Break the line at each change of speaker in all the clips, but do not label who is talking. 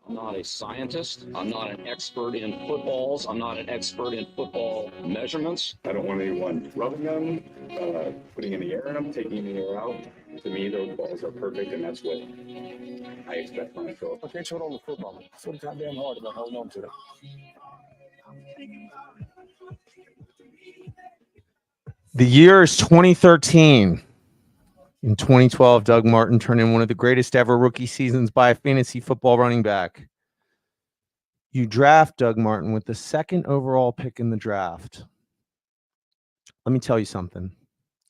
I'm not a scientist. I'm not an expert in footballs. I'm not an expert in football measurements.
I don't want anyone rubbing them, putting in the air in them, taking the air out. To me, those balls are perfect, and that's what I expect from a throw.
I can't throw it over football. It's so goddamn hard about holding on to it.
The year is 2013. In 2012, Doug Martin turned in one of the greatest ever rookie seasons by a fantasy football running back. You draft Doug Martin with the second overall pick in the draft. Let me tell you something.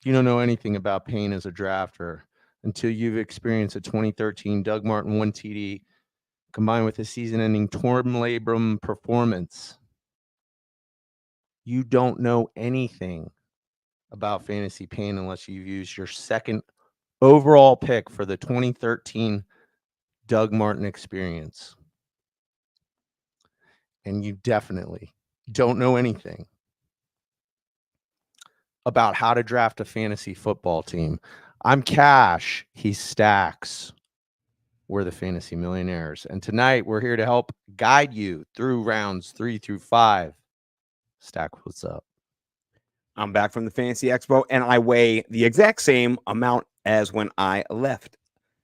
You don't know anything about pain as a drafter until you've experienced a 2013 Doug Martin 1 TD combined with a season-ending torn labrum performance. You don't know anything about fantasy pain unless you've used your second overall pick for the 2013 Doug Martin experience. And you definitely don't know anything about how to draft a fantasy football team. I'm Cash. He's Stacks. We're the Fantasy Millionaires. And tonight we're here to help guide you through rounds 3 through 5. Stack, what's up?
I'm back from the Fantasy Expo, and I weigh the exact same amount as when I left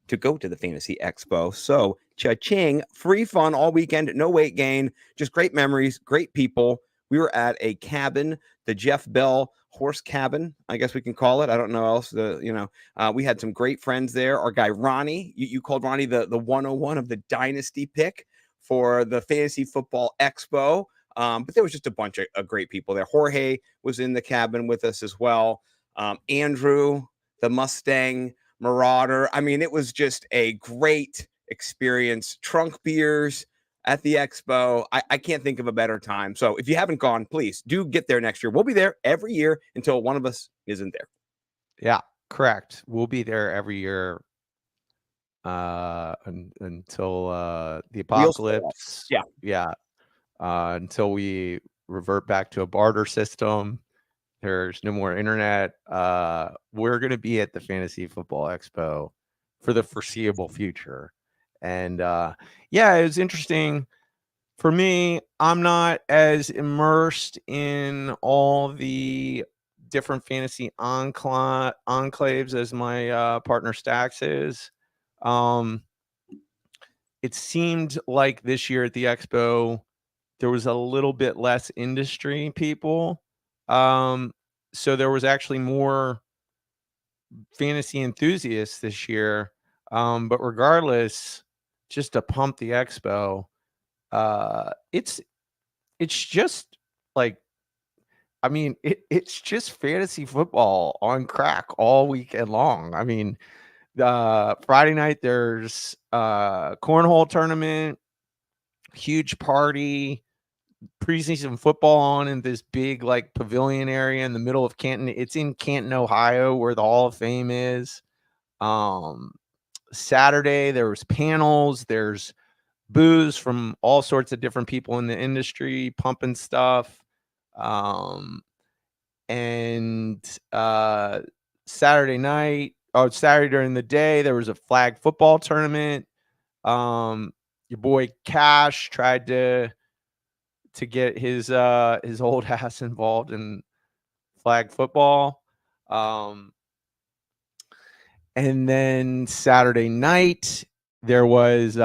to go to the Fantasy Expo. So, cha-ching, free fun all weekend, no weight gain, just great memories, great people. We were at a cabin, the Jeff Bell Horse Cabin, I guess we can call it. I don't know else. We had some great friends there. Our guy Ronnie, you called Ronnie the 101 of the Dynasty pick for the Fantasy Football Expo. But there was just a bunch of great people there. Jorge was in the cabin with us as well. Andrew, the Mustang Marauder. I mean, it was just a great experience. Trunk beers at the expo. I can't think of a better time. So if you haven't gone, please do get there next year. We'll be there every year until one of us isn't there.
Yeah, correct. We'll be there every year until the apocalypse. Yeah. Until we revert back to a barter system. There's no more internet. We're going to be at the Fantasy Football Expo for the foreseeable future. And yeah, it was interesting. For me, I'm not as immersed in all the different fantasy enclaves as my partner Stax is. It seemed like this year at the Expo, there was a little bit less industry people. So there was actually more fantasy enthusiasts this year. But regardless, just to pump the expo, it's just like, I mean, it's just fantasy football on crack all weekend long. I mean, Friday night there's cornhole tournament, huge party, preseason football on in this big like pavilion area in the middle of Canton. It's in Canton, Ohio, where the Hall of Fame is. Saturday there was panels, there's booze from all sorts of different people in the industry pumping stuff. Saturday during the day there was a flag football tournament. Your boy Cash tried to get his old ass involved in flag football. And then Saturday night there was it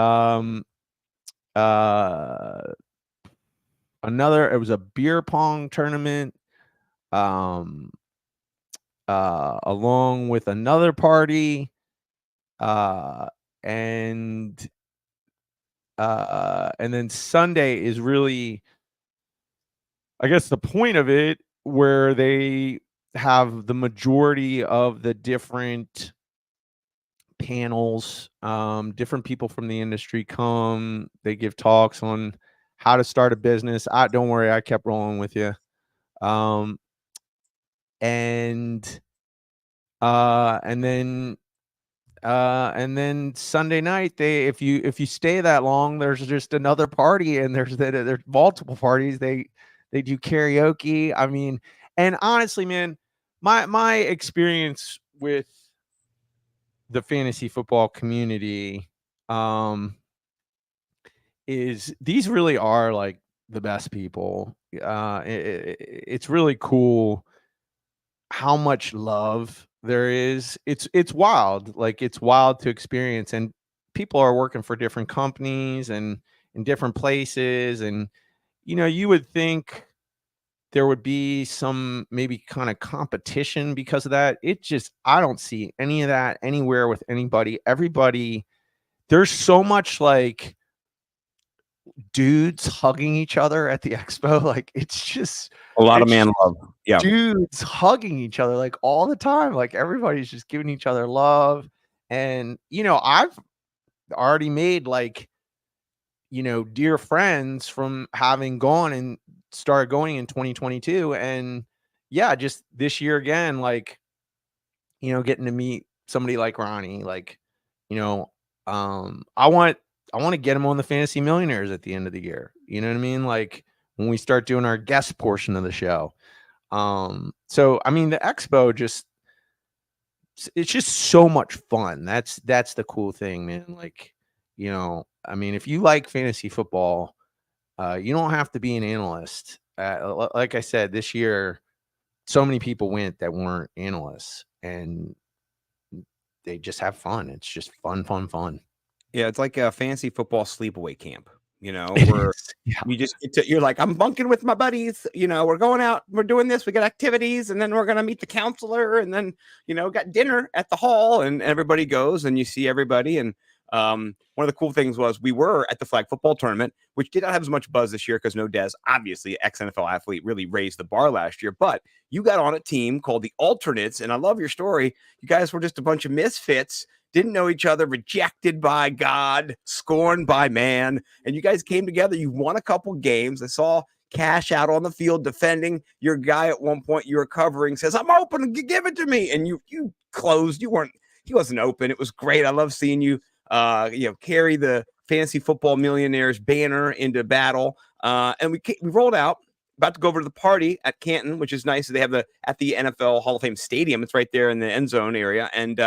was a beer pong tournament along with another party, and then Sunday is really, I guess, the point of it, where they have the majority of the different panels. Different people from the industry come. They give talks on how to start a business. Don't worry, I kept rolling with you. And then Sunday night, if you stay that long, there's just another party, and there's multiple parties. They do karaoke. I mean, and honestly, man, my experience with the fantasy football community is these really are like the best people. It's really cool how much love there is. It's wild. Like it's wild to experience, and people are working for different companies and in different places, and you would think there would be some maybe kind of competition because of that. I don't see any of that anywhere with anybody. Everybody, there's so much like dudes hugging each other at the expo. Like it's just
A lot of
it's
man love. Yeah.
dudes hugging each other like all the time. Like everybody's just giving each other love. And I've already made like dear friends from having gone and started going in 2022. And yeah, just this year again, like getting to meet somebody like Ronnie, like you know I want to get him on the Fantasy Millionaires at the end of the year. You know what I mean? Like when we start doing our guest portion of the show. So I mean the expo it's just so much fun. That's the cool thing, man. Like, I mean, if you like fantasy football, you don't have to be an analyst. Like I said, this year, so many people went that weren't analysts, and they just have fun. It's just fun, fun, fun.
Yeah, it's like a fantasy football sleepaway camp,
It
where
is, yeah.
you just you're like, I'm bunking with my buddies, we're going out, we're doing this, we got activities, and then we're gonna meet the counselor, and then got dinner at the hall, and everybody goes and you see everybody. And one of the cool things was we were at the flag football tournament, which did not have as much buzz this year because no Dez, obviously ex-NFL athlete, really raised the bar last year. But you got on a team called the Alternates, and I love your story. You guys were just a bunch of misfits, didn't know each other, rejected by God, scorned by man, and you guys came together. You won a couple games. I saw Cash out on the field defending your guy at one point. You were covering, says, "I'm open, give it to me," and you closed. He wasn't open. It was great. I love seeing you carry the Fantasy Football Millionaires banner into battle. And we rolled out, about to go over to the party at Canton, which is nice. They have at the NFL Hall of Fame Stadium. It's right there in the end zone area, and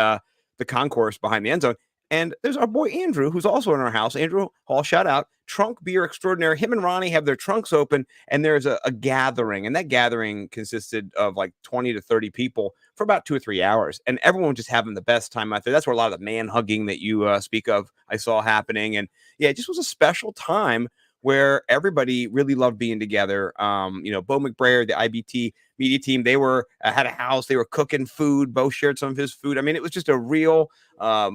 the concourse behind the end zone. And there's our boy Andrew, who's also in our house. Andrew Hall, shout out. Trunk beer extraordinaire. Him and Ronnie have their trunks open, and there's a gathering. And that gathering consisted of like 20 to 30 people for about 2 or 3 hours. And everyone just having the best time out there. That's where a lot of the man hugging that you speak of, I saw happening. And yeah, it just was a special time where everybody really loved being together. Bo McBrayer, the IBT media team, they were had a house, they were cooking food. Bo shared some of his food. I mean, it was just a real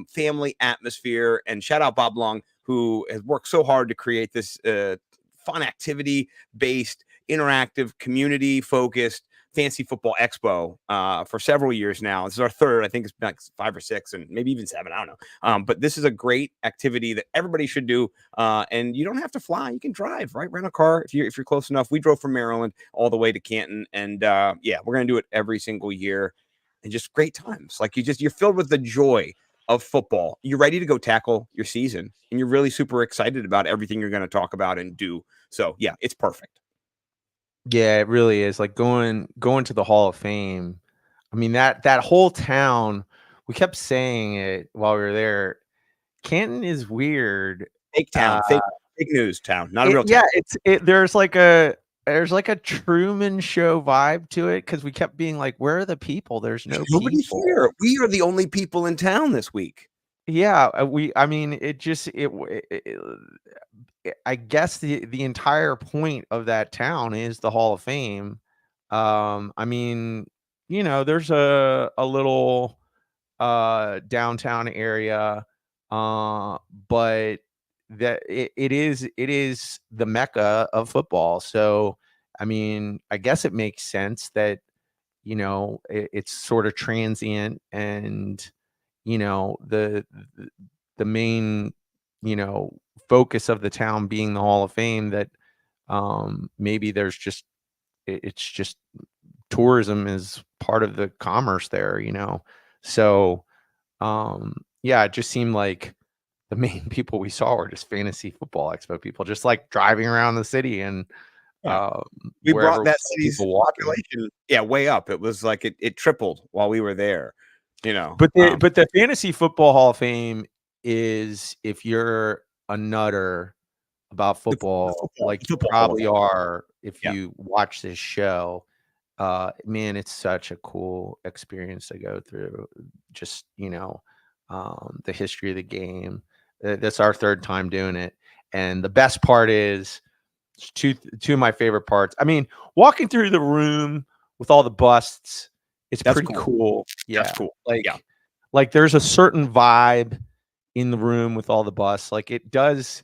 family atmosphere. And shout out Bob Long, who has worked so hard to create this fun activity-based, interactive, community-focused Fantasy Football Expo for several years now. This is our third. I think it's like 5 or 6 and maybe even 7. I don't know. But this is a great activity that everybody should do. And you don't have to fly. You can drive, right? Rent a car if you're close enough. We drove from Maryland all the way to Canton. And yeah, we're going to do it every single year. And just great times. Like you're filled with the joy of football. You're ready to go tackle your season. And you're really super excited about everything you're going to talk about and do. So yeah, it's perfect.
Yeah, it really is. Like going to the Hall of Fame. I mean, that whole town, we kept saying it while we were there. Canton is weird.
Fake town, fake news town, not a real town.
Yeah, there's like a Truman Show vibe to it, because we kept being like, where are the people? There's
Nobody
people
here. We are the only people in town this week.
Yeah, I mean, I guess the entire point of that town is the Hall of Fame. I mean, there's a little downtown area, but that it is the mecca of football. So I mean, I guess it makes sense that it's sort of transient, and the main focus of the town being the Hall of Fame, that maybe it's just tourism is part of the commerce there. So yeah, it just seemed like the main people we saw were just Fantasy Football Expo people, just like driving around the city, and
we brought that
we saw
city's population way up. It was like it tripled while we were there.
But the Fantasy Football Hall of Fame is, if you're a nutter, about football, like you
football
probably
world.
are if
Yeah.
you watch this show. Man, it's such a cool experience to go through. Just, the history of the game. That's our third time doing it. And the best part is two of my favorite parts. I mean, walking through the room with all the busts, it's
That's
pretty
cool.
cool. Yeah.
That's cool.
Like,
Yeah.
like there's a certain vibe in the room with all the busts. Like it does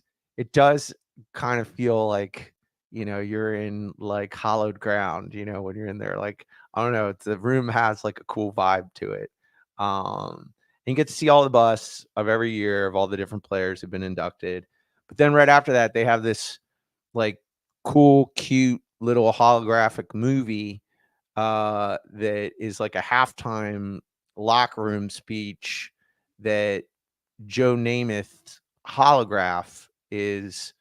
kind of feel like, you're in like hallowed ground, when you're in there. Like, I don't know, the room has like a cool vibe to it. And you get to see all the busts of every year of all the different players who've been inducted. But then right after that, they have this like cool, cute little holographic movie that is like a halftime locker room speech that Joe Namath's holograph is,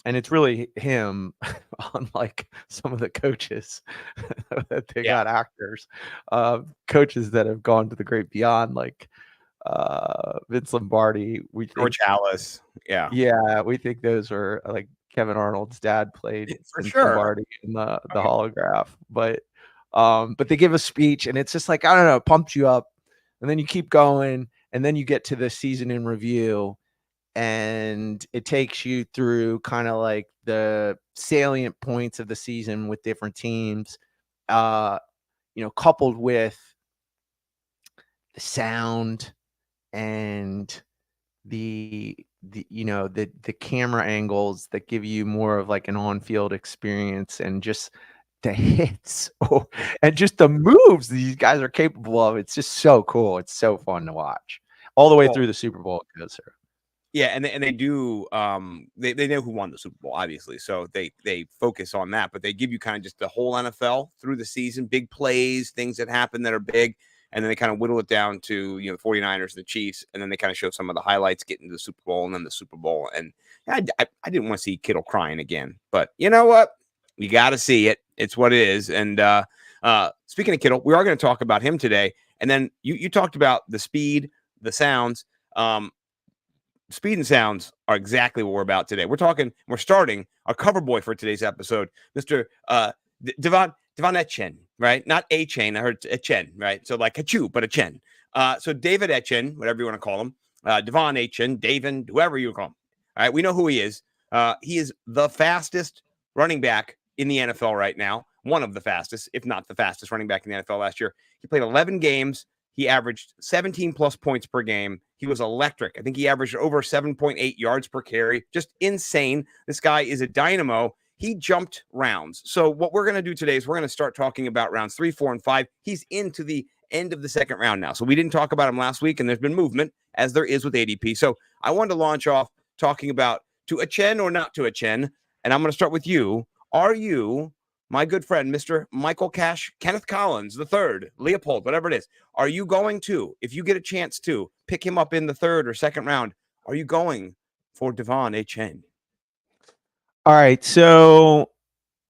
and it's really him, unlike some of the coaches that they
Yeah.
got actors, coaches that have gone to the great beyond, like Vince Lombardi. We think,
George Hallis. Yeah.
yeah, we think those are like Kevin Arnold's dad played
For
Vince
sure.
Lombardi in the holograph, but they give a speech and it's just like, I don't know, it pumps you up, and then you keep going, and then you get to the season in review, and it takes you through kind of like the salient points of the season with different teams, coupled with the sound and the camera angles that give you more of like an on-field experience, and just the hits and just the moves these guys are capable of. It's just so cool. It's so fun to watch all the way
Well,
through the Super Bowl. It goes through.
yeah, and they do they know who won the Super Bowl, obviously. So they focus on that, but they give you kind of just the whole NFL through the season, big plays, things that happen that are big, and then they kind of whittle it down to, the 49ers, the Chiefs, and then they kind of show some of the highlights getting to the Super Bowl and then the Super Bowl. And I didn't want to see Kittle crying again, but you know what? You got to see it. It's what it is. And speaking of Kittle, we are going to talk about him today. And then you talked about the speed, the sounds. Speed and sounds are exactly what we're about today. We're starting our cover boy for today's episode, Mr. Devon Etienne, right? Not a chain. I heard Etienne, right? So like a chew, but Etienne. So David Etienne, whatever you want to call him, Devon Etienne, David, whoever you call him. All right, we know who he is. He is the fastest running back in the NFL right now. One of the fastest, if not the fastest running back in the NFL last year. He played 11 games. He averaged 17 plus points per game. He was electric. I think he averaged over 7.8 yards per carry. Just insane. This guy is a dynamo. He jumped rounds. So what we're going to do today is we're going to start talking about rounds 3, 4, and 5. He's into the end of the second round now. So we didn't talk about him last week, and there's been movement, as there is with ADP. So I wanted to launch off talking about to Etienne or not to Etienne, and I'm going to start with you. Are you, my good friend, Mr. Michael Cash, Kenneth Collins, the third, Leopold, whatever it is, are you going to, if you get a chance to, pick him up in the third or second round, are you going for Devon Etienne?
All right. So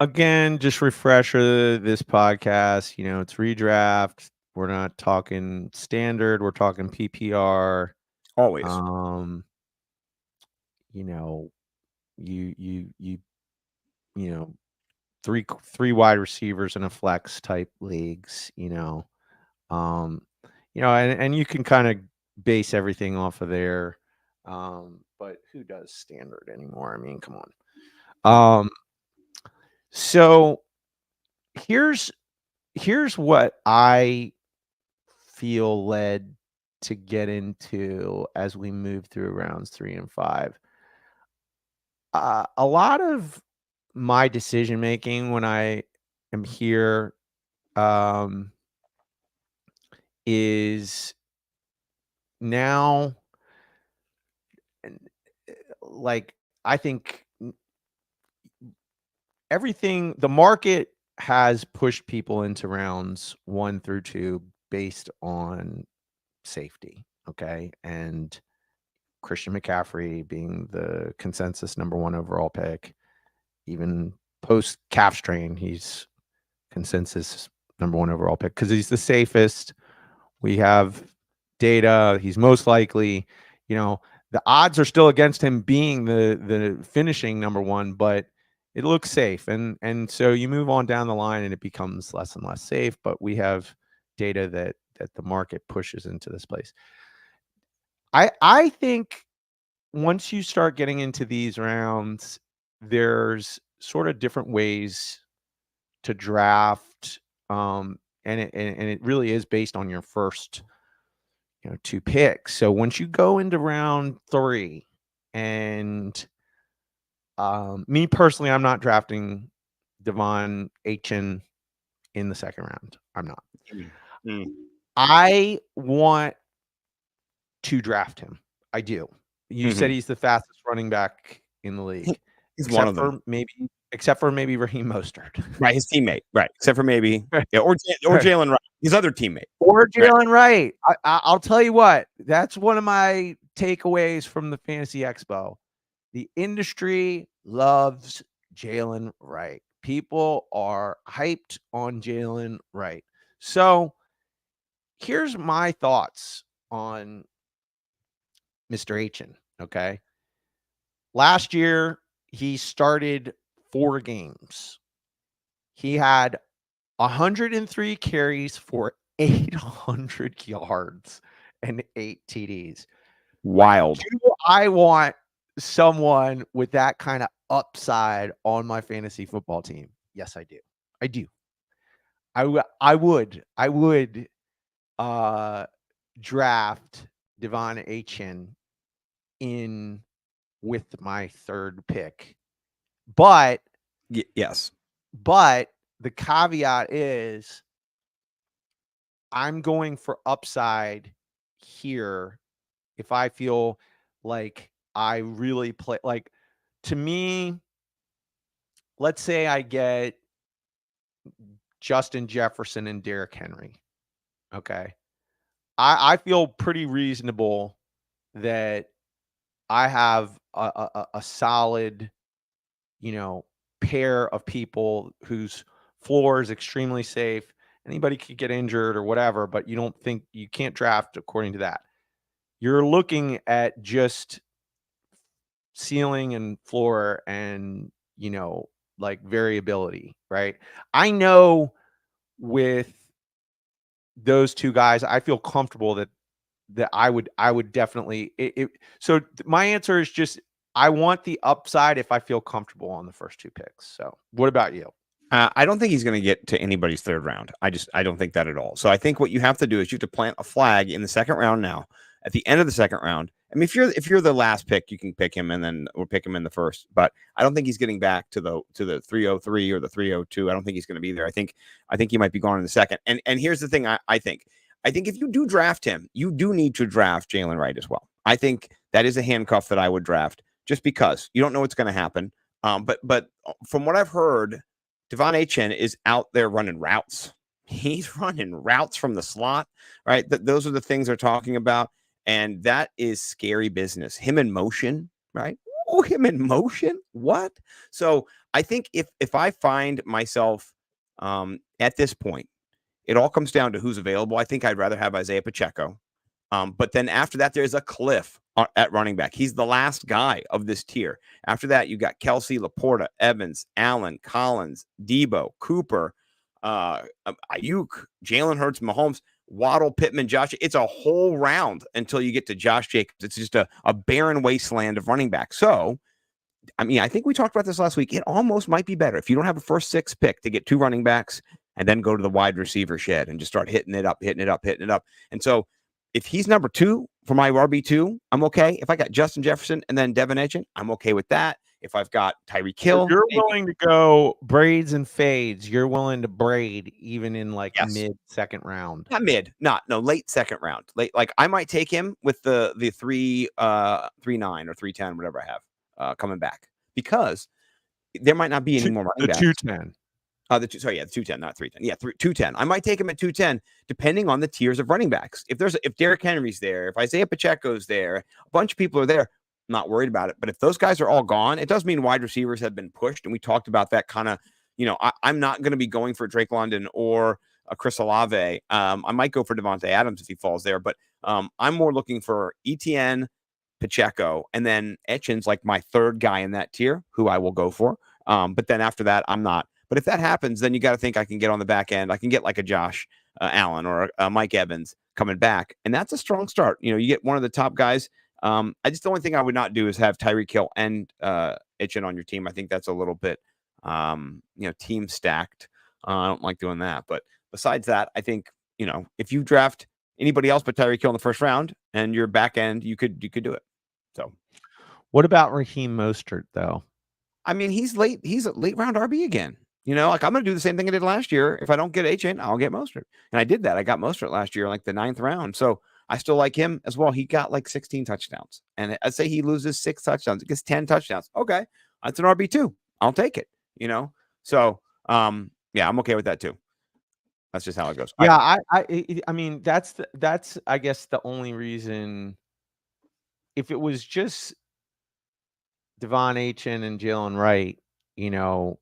again, just refresher this podcast. It's redraft. We're not talking standard. We're talking PPR.
Always.
You three wide receivers in a flex type leagues, and you can kind of base everything off of there. But who does standard anymore? I mean, come on. So here's what I feel led to get into as we move through rounds 3 and 5. A lot of my decision making when I am here is now, like, I think the market has pushed people into rounds 1 through 2 based on safety. Okay. And Christian McCaffrey being the consensus number 1 overall pick, even post calf strain, he's consensus number 1 overall pick because he's the safest. We have data. He's most likely, the odds are still against him being the finishing number one, but it looks safe. And so you move on down the line and it becomes less and less safe, but we have data that the market pushes into this place. I think once you start getting into these rounds, there's sort of different ways to draft. And it really is based on your first, 2 picks. So once you go into round 3, and me personally, I'm not drafting Devon Achin in the second round. I'm not.
Mm.
I want to draft him. I do. You said he's the fastest running back in the league.
He's one of them.
Except for maybe Raheem Mostert.
Right, his teammate. Right, except for maybe or Jalen Wright, his other teammate.
Or Jalen Wright. I'll tell you what, that's one of my takeaways from the Fantasy Expo. The industry loves Jalen Wright. People are hyped on Jalen Wright. So here's my thoughts on Mr. Achin. Okay. Last year, he started 4 games. He had 103 carries for 800 yards and 8 TDs.
Wild.
Do I want someone with that kind of upside on my fantasy football team? Yes, I do. I do. I would draft Devon Achin in with my 3rd pick. But
yes.
But the caveat is I'm going for upside here if I feel like I really play. Like, to me, let's say I get Justin Jefferson and Derrick Henry. Okay. I feel pretty reasonable that I have a solid, pair of people whose floor is extremely safe. Anybody could get injured or whatever, but you can't draft according to that. You're looking at just ceiling and floor and, like variability, right? I know with those 2 guys, I feel comfortable that I would definitely so my answer is just I want the upside if I feel comfortable on the first 2 picks. So what about you?
I don't think he's going to get to anybody's 3rd round. I don't think that at all. So I think what you have to do is you have to plant a flag in the 2nd round now. At the end of the 2nd round, I mean, if you're the last pick, you can pick him or pick him in the 1st. But I don't think he's getting back to the 303 or the 302. I don't think he's going to be there. I think he might be gone in the 2nd. And here's the thing. I think if you do draft him, you do need to draft Jalen Wright as well. I think that is a handcuff that I would draft just because you don't know what's going to happen. But from what I've heard, Devon Achin is out there running routes. He's running routes from the slot, right? Those are the things they're talking about. And that is scary business. Him in motion, right? Oh, him in motion? What? So I think if I find myself at this point, it all comes down to who's available. I think I'd rather have Isaiah Pacheco. But then after that, there's a cliff at running back. He's the last guy of this tier. After that, you got Kelsey, Laporta, Evans, Allen, Collins, Debo, Cooper, Ayuk, Jalen Hurts, Mahomes, Waddle, Pittman, Josh. It's a whole round until you get to Josh Jacobs. It's just a barren wasteland of running back. So, I mean, I think we talked about this last week. It almost might be better if you don't have a first 6 pick to get 2 running backs and then go to the wide receiver shed and just start hitting it up. And so if he's number 2 for my RB2, I'm okay. If I got Justin Jefferson and then Devon Achin, I'm okay with that. If I've got Tyreek Hill,
you're willing to go braids and fades. You're willing to braid even in mid 2nd round.
Not mid, late 2nd round. Late, like I might take him with the 3-9 or 3-10, whatever I have coming back, because there might not be any more running backs.
210.
The 210, not 310. Yeah, 210. I might take him at 210, depending on the tiers of running backs. If Derrick Henry's there, if Isaiah Pacheco's there, a bunch of people are there. I'm not worried about it. But if those guys are all gone, it does mean wide receivers have been pushed, and we talked about that kind of. I'm not going to be going for Drake London or a Chris Olave. I might go for Devontae Adams if he falls there, but I'm more looking for ETN, Pacheco, and then Etchen's like my third guy in that tier, who I will go for. But then after that, I'm not. But if that happens, then you got to think I can get on the back end. I can get like a Josh Allen or a Mike Evans coming back, and that's a strong start. You know, you get one of the top guys. I just the only thing I would not do is have Tyreek Hill and Etchen on your team. I think that's a little bit, team stacked. I don't like doing that. But besides that, I think if you draft anybody else but Tyreek Hill in the first round and your back end, you could do it. So,
what about Raheem Mostert though?
I mean, he's late. He's a late round RB again. Like I'm going to do the same thing I did last year. If I don't get Etchen, I'll get Mostert. And I did that. I got Mostert last year, like the 9th round. So I still like him as well. He got like 16 touchdowns. And I'd say he loses 6 touchdowns. He gets 10 touchdowns. Okay. That's an RB2. I'll take it, So, yeah, I'm okay with that too. That's just how it goes.
Yeah, I mean, that's I guess the only reason. If it was just Devon Achane and Jalen Wright, you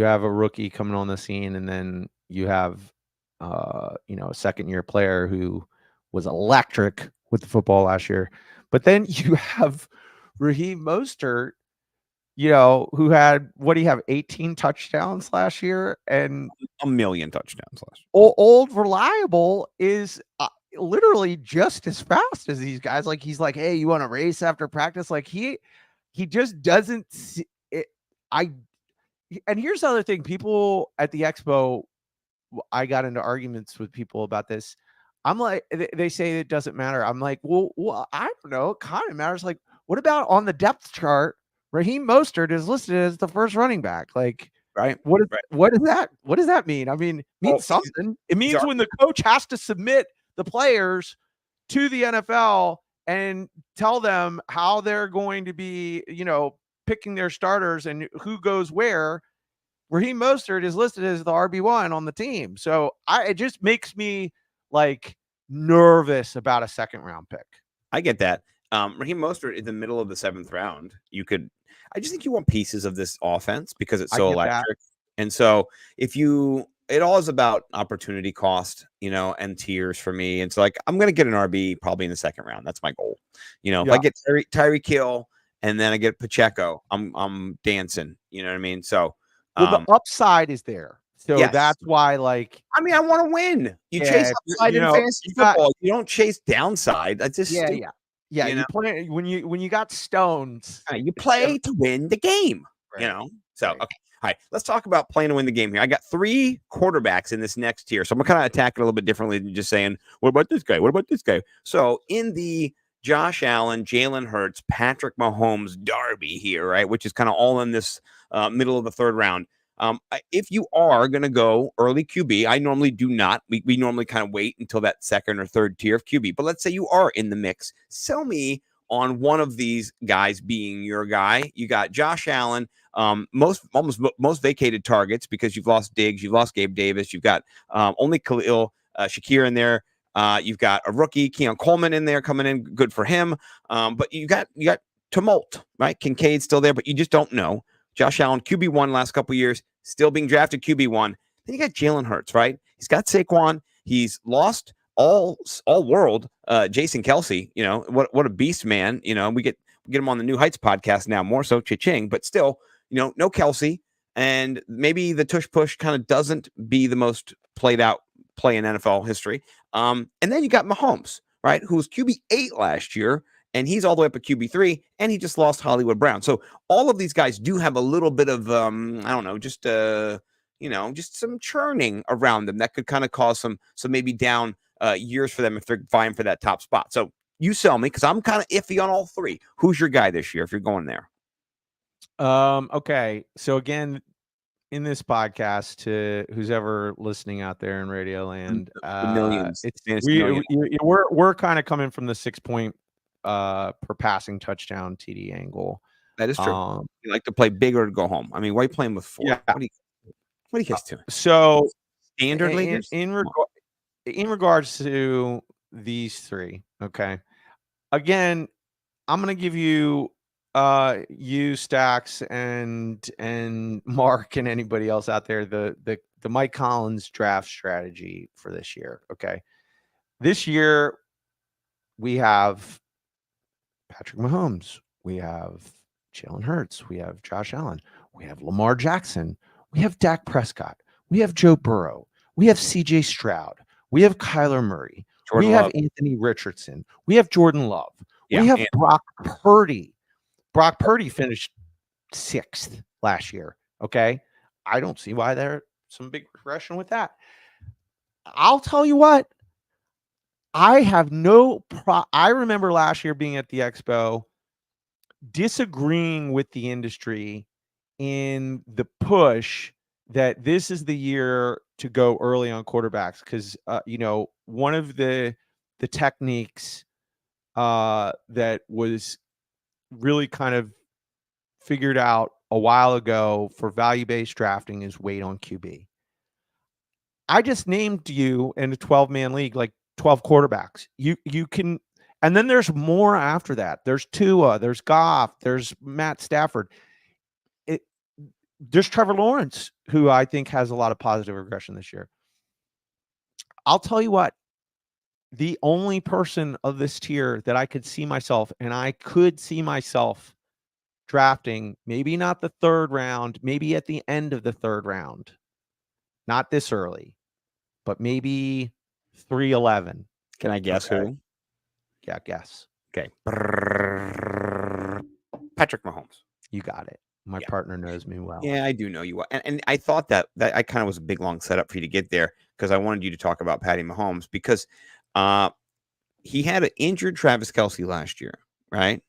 have a rookie coming on the scene, and then you have a second-year player who was electric with the football last year. But then you have Raheem Mostert, who had, what do you have, 18 touchdowns last year, and
a million touchdowns last year.
Old reliable is literally just as fast as these guys. Like, he's like, hey, you want to race after practice? Like, he just doesn't see it. And here's the other thing. People at the expo, I got into arguments with people about this. I'm like, they say it doesn't matter. I'm like, well, I don't know. It kind of matters. Like, what about on the depth chart? Raheem Mostert is listed as the first running back. Like,
right.
What does that mean? I mean, it means something. It means when the coach has to submit the players to the NFL and tell them how they're going to be, picking their starters and who goes where. Raheem Mostert is listed as the RB1 on the team. So it just makes me like nervous about a second round pick.
I get that. Raheem Mostert in the middle of the 7th round, I just think you want pieces of this offense because it's so electric. And so it all is about opportunity cost, and tiers for me. And so like, I'm going to get an RB probably in the 2nd round. That's my goal. If I get Tyreek Hill and then I get Pacheco, I'm dancing, you know what I mean? So,
the upside is there. So that's why, like,
I mean, I want to win. You chase upside in fantasy football. You don't chase downside. That's just stupid.
Yeah. You play when you got stones.
You play to win the game.
Right.
So okay. All right. Let's talk about playing to win the game here. I got 3 quarterbacks in this next tier, so I'm gonna kind of attack it a little bit differently than just saying, "What about this guy? What about this guy?" So in the Josh Allen, Jalen Hurts, Patrick Mahomes derby here, right, which is kind of all in this middle of the 3rd round. If you are going to go early QB, I normally do not. We normally kind of wait until that 2nd or 3rd tier of QB. But let's say you are in the mix. Sell me on one of these guys being your guy. You got Josh Allen, most vacated targets because you've lost Diggs, you've lost Gabe Davis, you've got only Khalil Shakir in there. You've got a rookie, Keon Coleman, in there coming in, good for him. But you got tumult, right? Kincaid's still there, but you just don't know. Josh Allen, QB1 last couple of years, still being drafted QB1. Then you got Jalen Hurts, right? He's got Saquon. He's lost all world Jason Kelsey. What a beast, man. We get him on the New Heights podcast now, more so cha-ching, but still, no Kelsey. And maybe the tush push kind of doesn't be the most played out play in NFL history. And then you got Mahomes, right? Who was QB8 last year. And he's all the way up at QB3, and he just lost Hollywood Brown. So all of these guys do have a little bit of, just some churning around them that could kind of cause some maybe down years for them if they're vying for that top spot. So you sell me because I'm kind of iffy on all 3. Who's your guy this year if you're going there?
Okay. So again, in this podcast, to who's ever listening out there in Radio Land,
millions.
We're kind of coming from the 6-point per passing touchdown TD angle.
That is true. You like to play bigger to go home. I mean, why are you playing with 4?
Yeah.
What do you guess to?
So
standard leaguers?
In regards to these 3, okay. Again, I'm gonna give you Stacks and Mark and anybody else out there the Mike Collins draft strategy for this year. Okay. This year we have Patrick Mahomes. We have Jalen Hurts. We have Josh Allen. We have Lamar Jackson. We have Dak Prescott. We have Joe Burrow. We have CJ Stroud. We have Kyler Murray.
Jordan
we have
Love.
Anthony Richardson. We have Jordan Love.
Yeah,
we have
and-
Brock Purdy. Brock Purdy finished 6th last year. Okay. I don't see why there's some big regression with that. I'll tell you what. I have no I remember last year being at the expo disagreeing with the industry in the push that this is the year to go early on quarterbacks because one of the techniques that was really kind of figured out a while ago for value-based drafting is wait on QB. I just named you in a 12-man league like 12 quarterbacks. You can, and then there's more after that. There's Tua, there's Goff, there's Matt Stafford. There's Trevor Lawrence, who I think has a lot of positive regression this year. I'll tell you what, the only person of this tier that I could see myself, and I could see myself drafting, maybe not the 3rd round, maybe at the end of the 3rd round, not this early, but maybe 311.
Can I guess
Okay.
who?
Yeah, guess.
Okay. Patrick Mahomes.
You got it. My
Yeah.
partner knows me well.
Yeah, I do know you well. And I thought that I kind of was a big, long setup for you to get there because I wanted you to talk about Patty Mahomes because he had an injured Travis Kelce last year, right?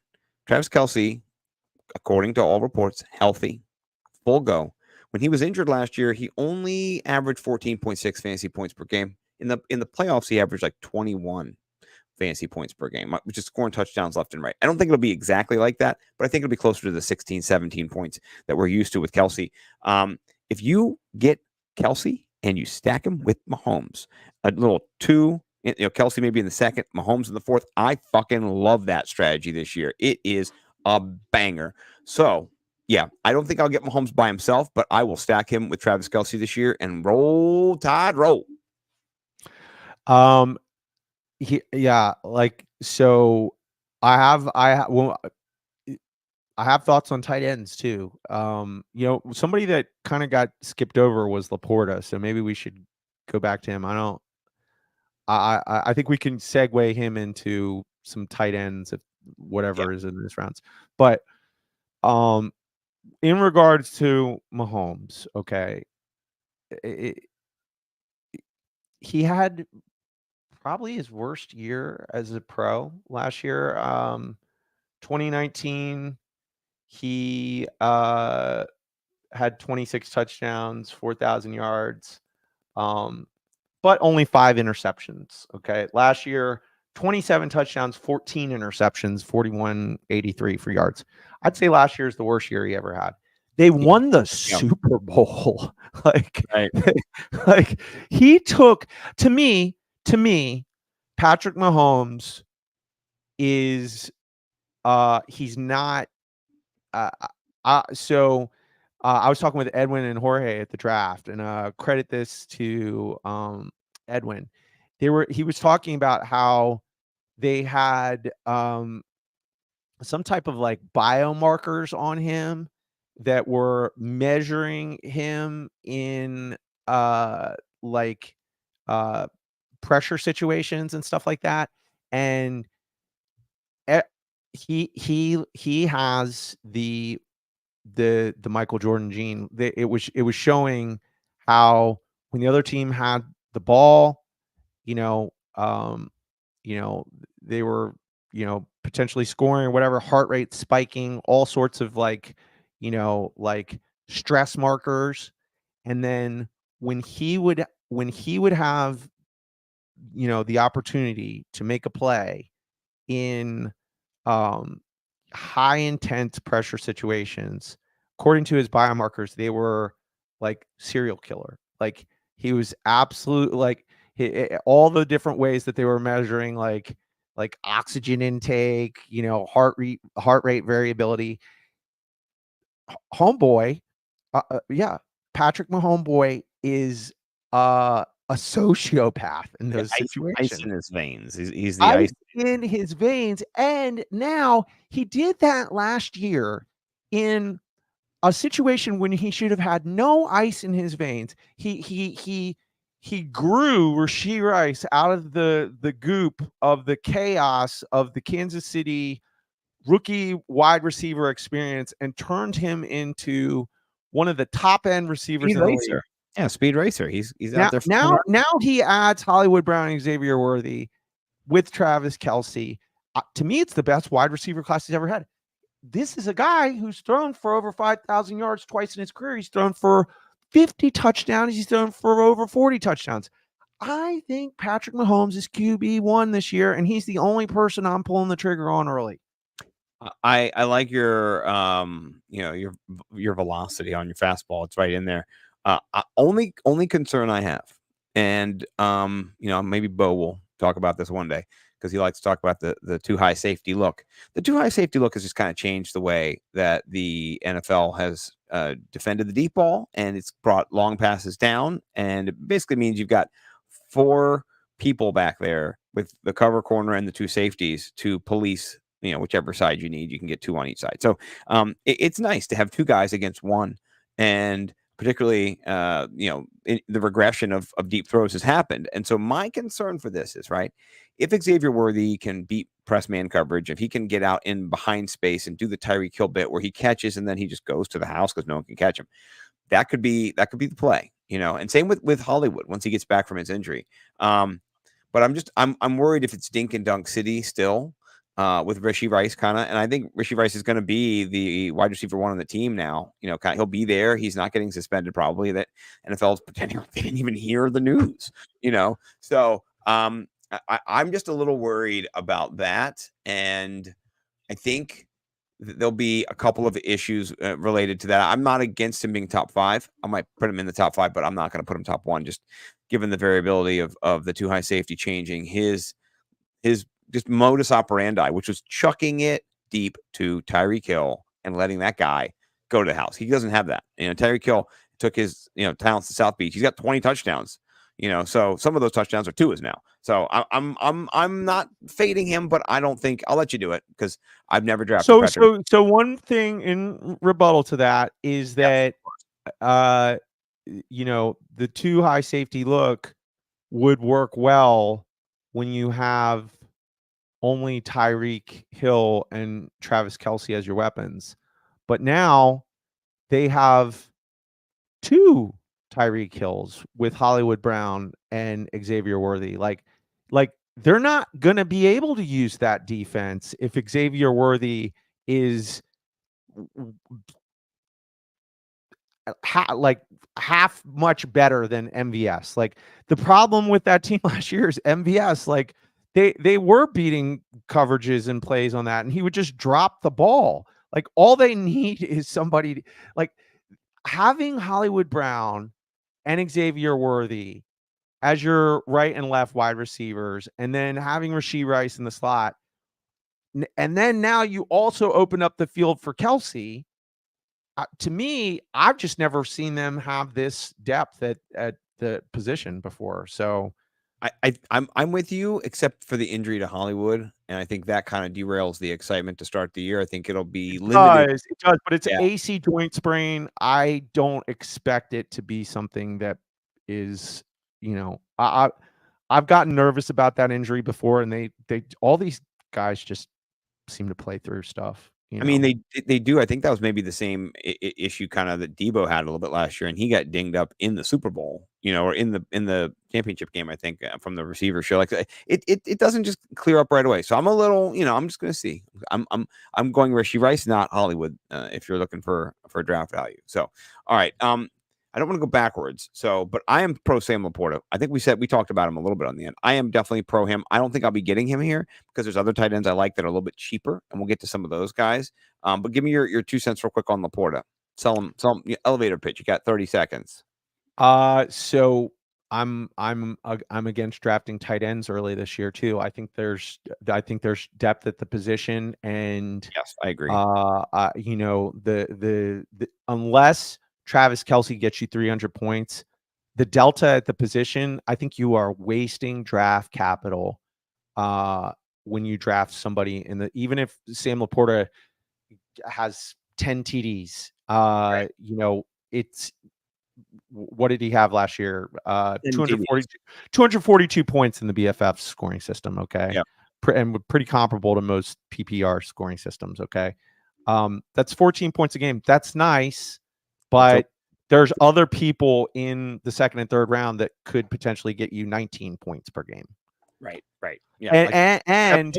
Travis Kelce, according to all reports, healthy, full go. When he was injured last year, he only averaged 14.6 fantasy points per game. In the playoffs, he averaged like 21 fantasy points per game, which is scoring touchdowns left and right. I don't think it'll be exactly like that, but I think it'll be closer to the 16, 17 points that we're used to with Kelce. If you get Kelce and you stack him with Mahomes, a little 2, Kelce maybe in the 2nd, Mahomes in the 4th. I fucking love that strategy this year. It is a banger. So, yeah, I don't think I'll get Mahomes by himself, but I will stack him with Travis Kelce this year and roll Tide roll.
Like so I have thoughts on tight ends too. Somebody that kind of got skipped over was Laporta, so maybe we should go back to him. I think we can segue him into some tight ends if whatever is in this rounds. But in regards to Mahomes, okay, he had probably his worst year as a pro last year. 2019, he had 26 touchdowns, 4,000 yards, but only 5 interceptions. Okay, last year, 27 touchdowns, 14 interceptions, 4183 for yards. I'd say last year is the worst year he ever had. They won the Super Bowl. Like he took to me, Patrick Mahomes is he's not so I was talking with Edwin and Jorge at the draft, and credit this to Edwin. He was talking about how they had some type of like biomarkers on him that were measuring him in like pressure situations and stuff like that, and he has the Michael Jordan gene. It was showing how when the other team had the ball, they were potentially scoring or whatever, heart rate spiking, all sorts of like stress markers. And then when he would have the opportunity to make a play in high intense pressure situations, according to his biomarkers, they were like serial killer. Like he was absolute, like all the different ways that they were measuring like oxygen intake, heart rate variability. Homeboy, Patrick Mahomes is a sociopath in those
Ice
situations.
in his veins. He's the
Ice
ice.
in his veins. And now he did that last year in a situation when he should have had no ice in his veins. He grew Rashee Rice out of the goop of the chaos of the Kansas City rookie wide receiver experience and turned him into one of the top end receivers
Speed
in the league.
racer. Yeah, speed racer. He's out there.
Now he adds Hollywood Brown and Xavier Worthy with Travis Kelce. To me, it's the best wide receiver class he's ever had. This is a guy who's thrown for over 5,000 yards twice in his career. He's thrown for 50 touchdowns. He's thrown for over 40 touchdowns. I think Patrick Mahomes is QB1 this year, and he's the only person I'm pulling the trigger on early.
I like your your velocity on your fastball. It's right in there. Only concern I have, and maybe Bo will talk about this one day because he likes to talk about the too high safety look. The too high safety look has just kind of changed the way that the NFL has defended the deep ball, and it's brought long passes down, and it basically means you've got 4 people back there with the cover corner and the 2 safeties to police, whichever side you need. You can get 2 on each side. So it's nice to have 2 guys against 1, and particularly the regression of deep throws has happened. And so my concern for this is, right, if Xavier Worthy can beat press man coverage, if he can get out in behind space and do the Tyreek Hill bit where he catches and then he just goes to the house because no one can catch him, that could be the play, and same with Hollywood once he gets back from his injury. But I'm worried if it's dink and dunk city still with Rashee Rice kind of, and I think Rashee Rice is going to be the wide receiver 1 on the team now. He'll be there. He's not getting suspended probably. That NFL's pretending like they didn't even hear the news. So I'm just a little worried about that, and I think there'll be a couple of issues related to that. I'm not against him being top 5. I might put him in the top 5, but I'm not going to put him top 1, just given the variability of the too high safety changing his just modus operandi, which was chucking it deep to Tyreek Hill and letting that guy go to the house. He doesn't have that. Tyreek Hill took his talents to South Beach. He's got 20 touchdowns. So some of those touchdowns are 2 now. So I'm not fading him, but I don't think I'll let you do it because I've never drafted Patrick.
So one thing in rebuttal to that is that the too high safety look would work well when you have only Tyreek Hill and Travis Kelce as your weapons. But now they have 2 Tyreek Hills with Hollywood Brown and Xavier Worthy. Like they're not going to be able to use that defense if Xavier Worthy is half much better than MVS. Like the problem with that team last year is MVS, like they were beating coverages and plays on that, and he would just drop the ball. Like all they need is somebody like having Hollywood Brown and Xavier Worthy as your right and left wide receivers, and then having Rashee Rice in the slot. And then now you also open up the field for Kelce. To me, I've just never seen them have this depth at the position before. So
I'm with you, except for the injury to Hollywood, and I think that kind of derails the excitement to start the year. I think it'll be limited.
It does, but it's AC joint sprain. I don't expect it to be something that is, I've gotten nervous about that injury before, and they all these guys just seem to play through stuff.
I mean, they do. I think that was maybe the same issue kind of that Debo had a little bit last year, and he got dinged up in the Super Bowl, or in the championship game. I think from the receiver show, like it doesn't just clear up right away. So I'm a little, I'm just going to see. I'm going Rashee Rice, not Hollywood. If you're looking for draft value. So all right. I don't want to go backwards. So, but I am pro Sam Laporta. I think we talked about him a little bit on the end. I am definitely pro him. I don't think I'll be getting him here because there's other tight ends I like that are a little bit cheaper, and we'll get to some of those guys. But give me your 2 cents real quick on Laporta. Sell him elevator pitch. You got 30 seconds.
So I'm against drafting tight ends early this year too. I think there's depth at the position, and
yes, I agree.
The unless Travis Kelce gets you 300 points, the delta at the position, I think you are wasting draft capital when you draft somebody even if Sam Laporta has 10 TDs, it's what did he have last year? 242 points in the BFF scoring system. Okay.
Yeah.
And pretty comparable to most PPR scoring systems. Okay. That's 14 points a game. That's nice, but there's other people in the second and third round that could potentially get you 19 points per game.
Right. Yeah.
And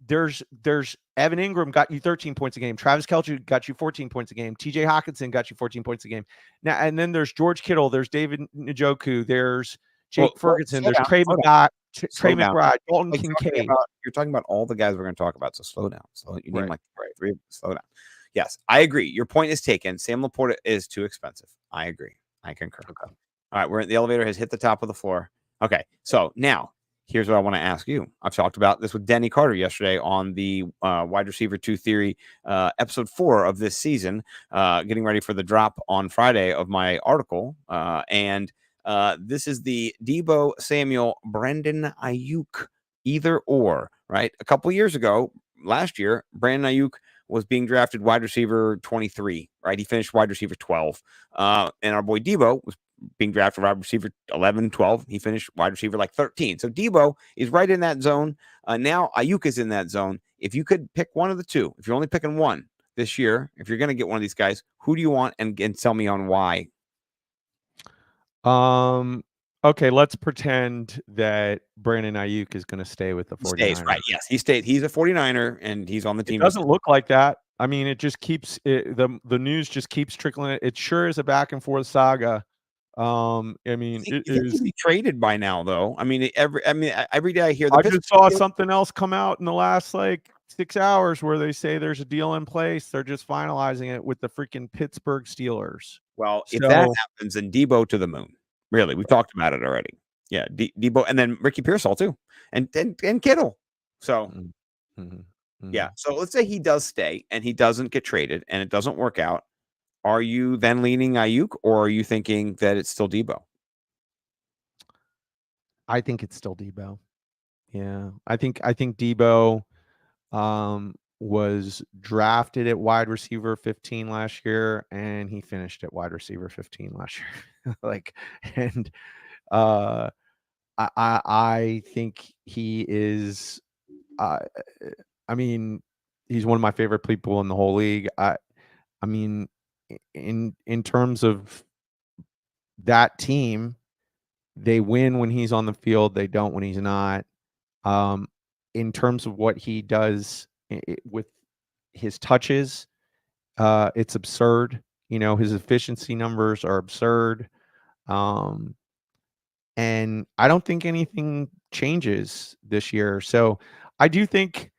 there's Evan Ingram got you 13 points a game. Travis Kelce got you 14 points a game. TJ Hawkinson got you 14 points a game. Now, and then there's George Kittle. There's David Njoku. There's Jake Ferguson. There's Trey McBride, Dalton Kincaid.
You're talking about all the guys we're going to talk about. So slow down. So you name like three. Slow down. Yes, I agree. Your point is taken. Sam Laporta is too expensive. I agree. I concur. Okay. All right. We're the elevator has hit the top of the floor. Okay. So now here's what I want to ask you. I've talked about this with Denny Carter yesterday on the Wide Receiver 2 Theory, episode 4 of this season, getting ready for the drop on Friday of my article. And this is the Deebo Samuel, Brandon Ayuk, either or, right? A couple years ago, last year, Brandon Ayuk was being drafted wide receiver 23, right? He finished wide receiver 12. And our boy Deebo was being drafted wide receiver 11, 12. He finished wide receiver like 13. So Deebo is right in that zone. Now Ayuk is in that zone. If you could pick one of the two, if you're only picking one this year, if you're going to get one of these guys, who do you want? And tell me on why.
Okay, let's pretend that Brandon Ayuk is going to stay with the 49ers.
Stays, right? Yes, he stayed. He's a 49er, and he's on the team.
It doesn't look like that. I mean, it just keeps the news just keeps trickling. It sure is a back and forth saga. I mean, it is
be traded by now, though. I mean, every day I hear.
I just saw something else come out in the last 6 hours where they say there's a deal in place. They're just finalizing it with the freaking Pittsburgh Steelers.
Well, if that happens, then Deebo to the moon. Really, we talked about it already. Yeah, Deebo, and then Ricky Pearsall too, and Kittle. So, yeah. So let's say he does stay and he doesn't get traded and it doesn't work out. Are you then leaning Ayuk, or are you thinking that it's still Deebo?
I think it's still Deebo. Yeah, I think Deebo was drafted at wide receiver 15 last year, and he finished at wide receiver 15 last year. I think he is. I mean, he's one of my favorite people in the whole league. I mean, in terms of that team, they win when he's on the field. They don't when he's not. In terms of what he does with his touches, it's absurd. His efficiency numbers are absurd. And I don't think anything changes this year. So I do think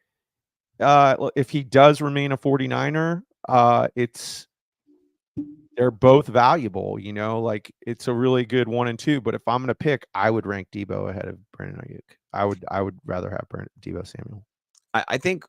if he does remain a 49er, they're both valuable, it's a really good 1 and 2. But if I'm going to pick, I would rank Deebo ahead of Brandon Ayuk. I would rather have Deebo Samuel.
I think,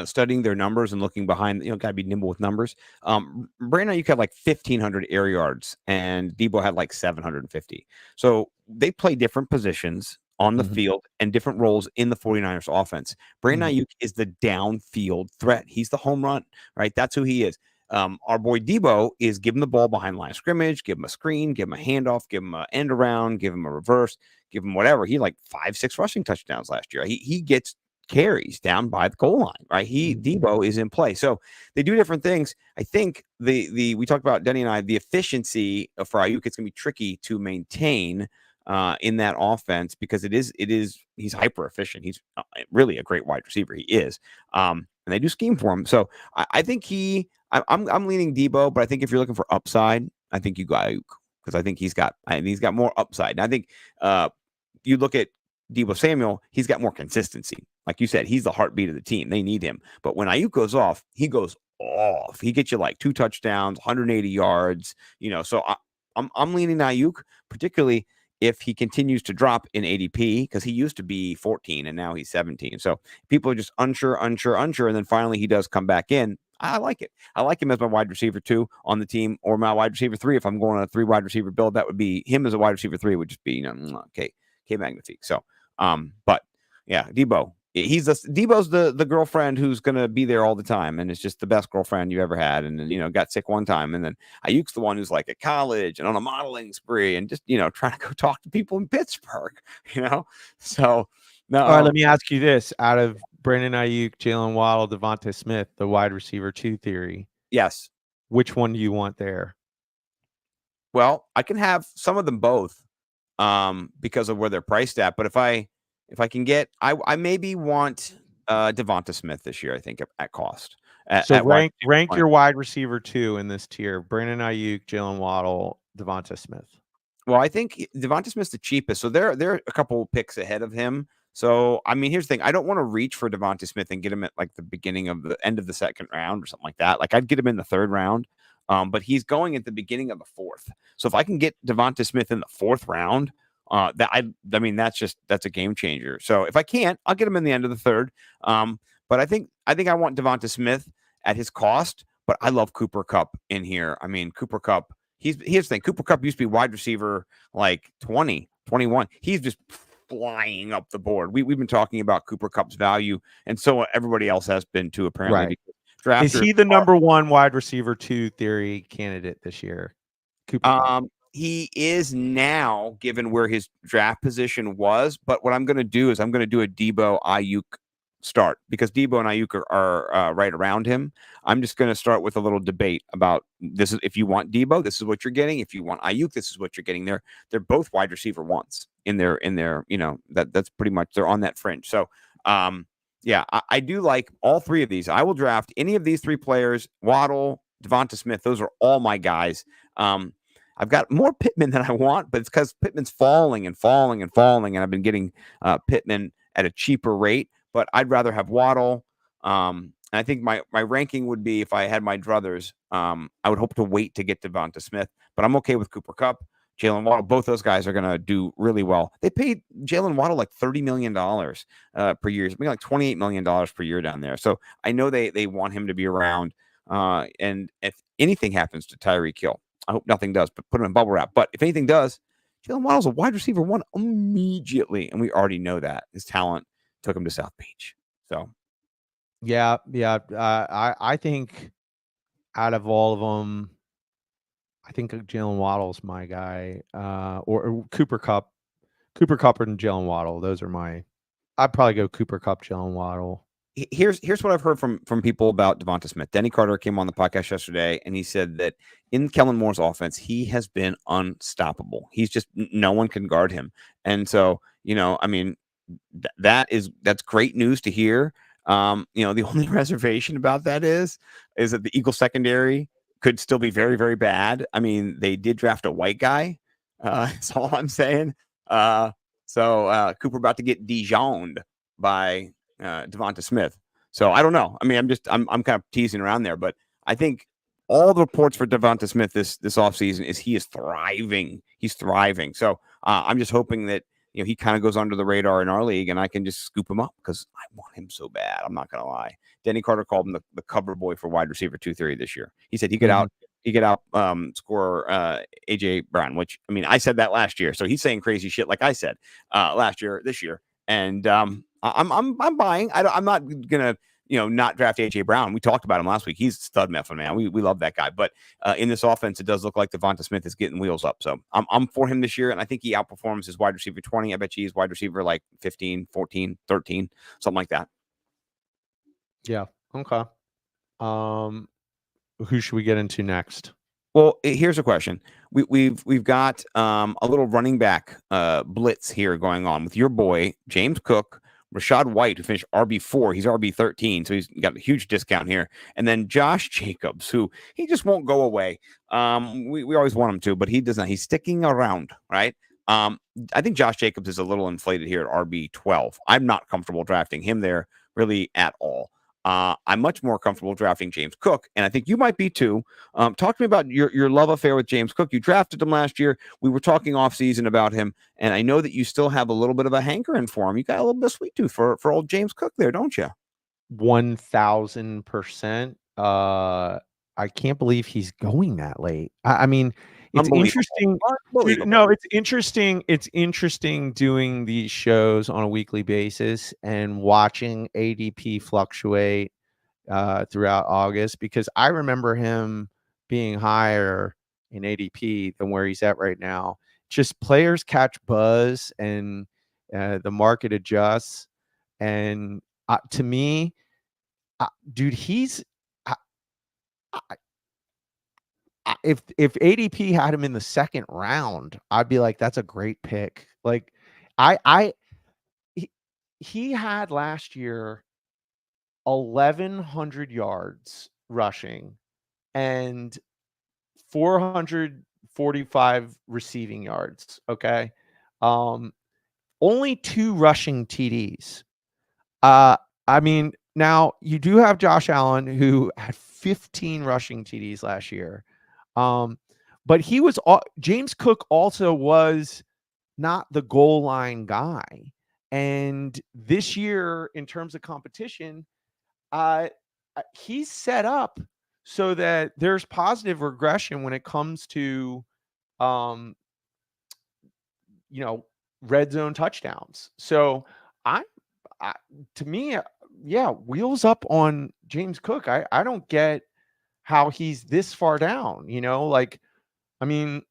studying their numbers and looking behind, got to be nimble with numbers. Brandon Ayuk had 1,500 air yards and Deebo had 750. So they play different positions on the field and different roles in the 49ers offense. Brandon Ayuk is the downfield threat. He's the home run, right? That's who he is. Our boy Deebo is give him the ball behind line of scrimmage, give him a screen, give him a handoff, give him an end around, give him a reverse, give him whatever. He 5-6 rushing touchdowns last year. He gets carries down by the goal line, right? Deebo is in play. So they do different things. I think we talked about, Denny and I, the efficiency for Ayuk, it's gonna be tricky to maintain in that offense because he's hyper efficient. He's really a great wide receiver. He is. And they do scheme for him. So I think I'm leaning Deebo, but I think if you're looking for upside, I think you go Ayuk because I think he's got more upside. And I think you look at Deebo Samuel, he's got more consistency. Like you said, he's the heartbeat of the team. They need him. But when Ayuk goes off, he goes off. He gets you 2 touchdowns, 180 yards. So I'm leaning Ayuk, particularly if he continues to drop in ADP because he used to be 14 and now he's 17. So people are just unsure, and then finally he does come back in. I like it. I like him as my wide receiver 2 on the team, or my wide receiver 3. If I'm going on a 3 wide receiver build, that would be him as a wide receiver 3 would just be, okay, magnifique. So, but yeah, Debo. Debo's the girlfriend who's gonna be there all the time, and it's just the best girlfriend you ever had. And then got sick one time, and then Ayuk's the one who's like at college and on a modeling spree, and just trying to go talk to people in Pittsburgh. So no.
All right, let me ask you this: out of Brandon Ayuk, Jalen Waddle, Devonta Smith, the wide receiver 2 theory,
Yes.
which one do you want there?
Well, I can have some of them both, because of where they're priced at. But if I can get, I maybe want Devonta Smith this year. I think at cost.
So rank your wide receiver 2 in this tier: Brandon Ayuk, Jalen Waddle, Devonta Smith.
Well, I think Devonta Smith's the cheapest, so they're a couple picks ahead of him. So I mean, here's the thing: I don't want to reach for Devonta Smith and get him at like the beginning of the end of the second round or something like that. Like I'd get him in the third round, but he's going at the beginning of the fourth. So if I can get Devonta Smith in the fourth round, that's a game changer. So if I can't, I'll get him in the end of the third. But I think I want Devonta Smith at his cost. But I love Cooper Kupp in here. I mean, Cooper Kupp. Here's the thing. Cooper Kupp used to be wide receiver like 20, 21. He's just flying up the board. We've been talking about Cooper Kupp's value, and so everybody else has been too, apparently.
Right. Is he the number 1 wide receiver 2 theory candidate this year?
Cooper Kupp. He is now, given where his draft position was. But what I'm going to do is I'm going to do a Debo Ayuk start, because Debo and Ayuk are right around him. I'm just going to start with a little debate about this. If you want Debo, this is what you're getting. If you want Ayuk, this is what you're getting. They're both wide receiver 1s in their that's pretty much, they're on that fringe. So yeah, I do like all 3 of these. I will draft any of these 3 players: Waddle, Devonta Smith. Those are all my guys. I've got more Pittman than I want, but it's because Pittman's falling and falling and falling, and I've been getting Pittman at a cheaper rate. But I'd rather have Waddle. And I think my ranking would be, if I had my druthers, I would hope to wait to get Devonta Smith. But I'm okay with Cooper Kupp, Jalen Waddle. Both those guys are going to do really well. They paid Jalen Waddle like $30 million per year. It's like $28 million per year down there. So I know they want him to be around. And if anything happens to Tyreek Hill, I hope nothing does, but put him in bubble wrap. But if anything does, Jalen Waddle's a wide receiver 1 immediately. And we already know that his talent took him to South Beach. So
yeah. I think out of all of them, I think Jalen Waddle's my guy, or Cooper Kupp and Jalen Waddle. Those are I'd probably go Cooper Kupp, Jalen Waddle.
Here's what I've heard from people about Devonta Smith. Denny Carter came on the podcast yesterday, and he said that in Kellen Moore's offense, he has been unstoppable. He's just, no one can guard him. And so, I mean, that's great news to hear. The only reservation about that is that the Eagle secondary could still be very, very bad. I mean, they did draft a white guy. That's all I'm saying. So Cooper about to get Dijoned by Devonta Smith. So I don't know. I mean, I'm kind of teasing around there, but I think all the reports for Devonta Smith this offseason is he is thriving. He's thriving. So I'm just hoping that he kind of goes under the radar in our league, and I can just scoop him up, because I want him so bad. I'm not gonna lie. Denny Carter called him the cover boy for wide receiver 2 theory this year. He said he could out score AJ Brown, which, I mean, I said that last year. So he's saying crazy shit like I said this year. And I'm buying. I'm not gonna not draft AJ Brown. We talked about him last week. He's stud method, man. We love that guy. But in this offense, it does look like Devonta Smith is getting wheels up. So I'm for him this year, and I think he outperforms his wide receiver 20. I bet he's wide receiver like 15, 14, 13, something like that.
Yeah. Okay. Who should we get into next?
Well, here's a question. We've got a little running back blitz here going on with your boy James Cook, Rachaad White, who finished RB4. He's RB13, so he's got a huge discount here. And then Josh Jacobs, who he just won't go away. We always want him to, but he does not. He's sticking around, right? I think Josh Jacobs is a little inflated here at RB12. I'm not comfortable drafting him there really at all. I'm much more comfortable drafting James Cook, and I think you might be too. Talk to me about your love affair with James Cook. You drafted him last year. We were talking off season about him, and I know that you still have a little bit of a hankering for him. You got a little bit of sweet tooth for old James Cook there, don't you?
1,000%. I can't believe he's going that late. I mean, it's
Unbelievable.
interesting. Dude,
Unbelievable.
no, it's interesting. It's interesting doing these shows on a weekly basis and watching ADP fluctuate throughout August, because I remember him being higher in ADP than where he's at right now. Just players catch buzz and the market adjusts. And to me, dude, he's I, if ADP had him in the second round, I'd be like, that's a great pick. Like, I he had last year 1,100 yards rushing and 445 receiving yards. Okay, only 2 rushing TDs. I mean, now you do have Josh Allen, who had 15 rushing TDs last year. But he was James Cook also was not the goal line guy. And this year, in terms of competition, he's set up so that there's positive regression when it comes to, um, red zone touchdowns. So I, to me, yeah, wheels up on James Cook. I don't get how he's this far down. Like, I mean,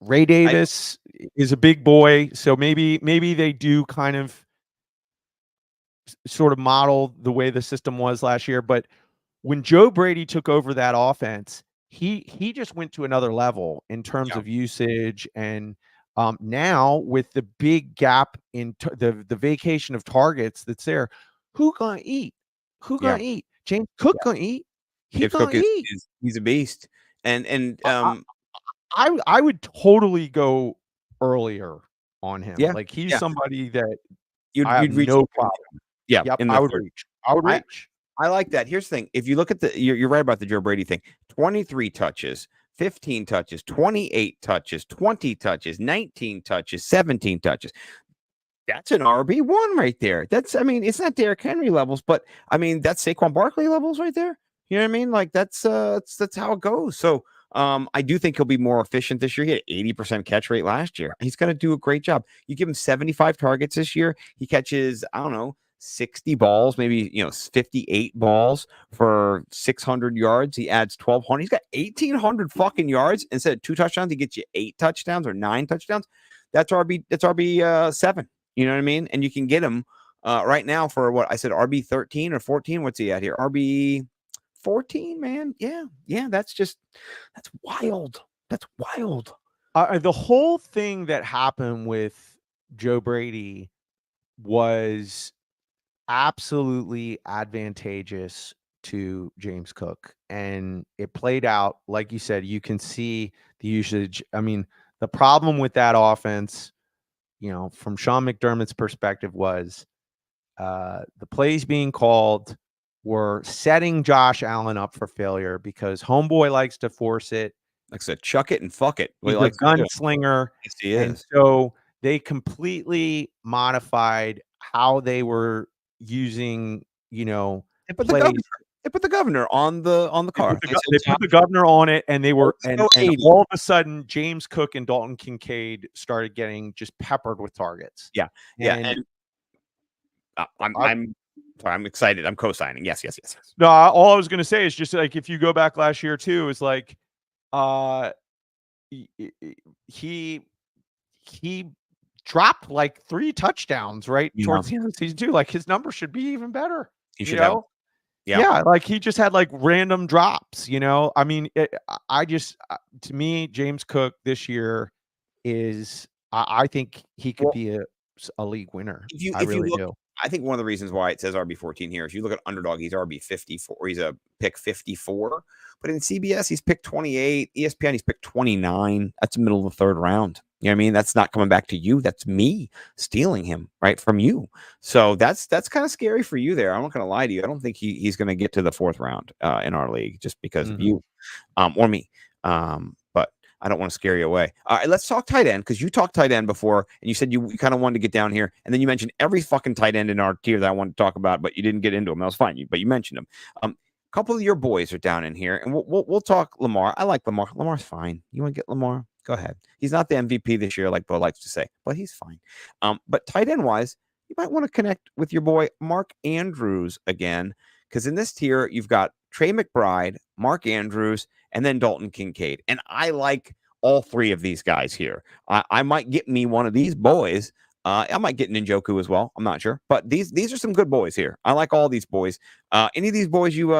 Ray Davis is a big boy, so maybe they do kind of sort of model the way the system was last year. But when Joe Brady took over that offense, he just went to another level in terms of usage. And now with the big gap in the vacation of targets that's there, who gonna eat? Who gonna eat? James Cook gonna eat. He
James Cook
gonna eat.
he's a beast. And
I would totally go earlier on him.
Yeah,
Like, he's
yeah.
somebody that
you'd
I have
reach
no problem.
Yeah,
Yep,
in the
I would
third.
reach. I would reach.
I like that. Here's the thing. If you look at you're right about the Joe Brady thing. 23 touches, 15 touches, 28 touches, 20 touches, 19 touches, 17 touches. That's an RB1 right there. I mean, it's not Derrick Henry levels, but I mean, that's Saquon Barkley levels right there. You know what I mean? Like, that's how it goes. So I do think he'll be more efficient this year. He had 80% catch rate last year. He's going to do a great job. You give him 75 targets this year. He catches, I don't know, 60 balls, maybe, 58 balls for 600 yards. He adds 1,200. He's got 1,800 fucking yards. Instead of 2 touchdowns, he gets you 8 touchdowns or 9 touchdowns. That's RB 7. You know what I mean? And you can get him right now for what I said, RB 13 or 14. What's he at here? RB 14, man. Yeah. That's wild. That's wild.
The whole thing that happened with Joe Brady was absolutely advantageous to James Cook, and it played out like you said. You can see the usage. I mean, the problem with that offense, from Sean McDermott's perspective, was the plays being called were setting Josh Allen up for failure because homeboy likes to force it.
Like I said, chuck it and fuck it.
He's a gunslinger.
Yes, he is.
And so they completely modified how they were using,
They put
plays.
the governor on the car.
They put the governor on it, and they were, and all of a sudden, James Cook and Dalton Kincaid started getting just peppered with targets.
Yeah. And I'm excited. I'm co-signing. Yes.
No, all I was going to say is just like, if you go back last year too, it's like, he dropped like 3 touchdowns towards the end of the season too. Like, his number should be even better.
He should have.
Yeah, like he just had like random drops. I mean, to me, James Cook this year is, I think he could be a league winner. I really do.
I think one of the reasons why it says RB14 here, if you look at Underdog, he's RB54. He's a pick 54. But in CBS, he's picked 28. ESPN, he's picked 29. That's the middle of the third round. You know what I mean? That's not coming back to you. That's me stealing him right from you. So that's kind of scary for you there. I'm not going to lie to you. I don't think he's going to get to the 4th round in our league just because of you or me. But I don't want to scare you away. All right, let's talk tight end, because you talked tight end before, and you said you kind of wanted to get down here, and then you mentioned every fucking tight end in our tier that I wanted to talk about, but you didn't get into them. That was fine, but you mentioned them. couple of your boys are down in here, and we'll talk Lamar. I like Lamar. Lamar's fine. You want to get Lamar? Go ahead. He's not the MVP this year, like Bo likes to say, but he's fine. But tight end wise, you might want to connect with your boy Mark Andrews again, because in this tier you've got Trey McBride, Mark Andrews, and then Dalton Kincaid, and I like all three of these guys here. I might get me one of these boys. I might get Ninjoku as well. I'm not sure, but these are some good boys here. I like all these boys. Any of these boys you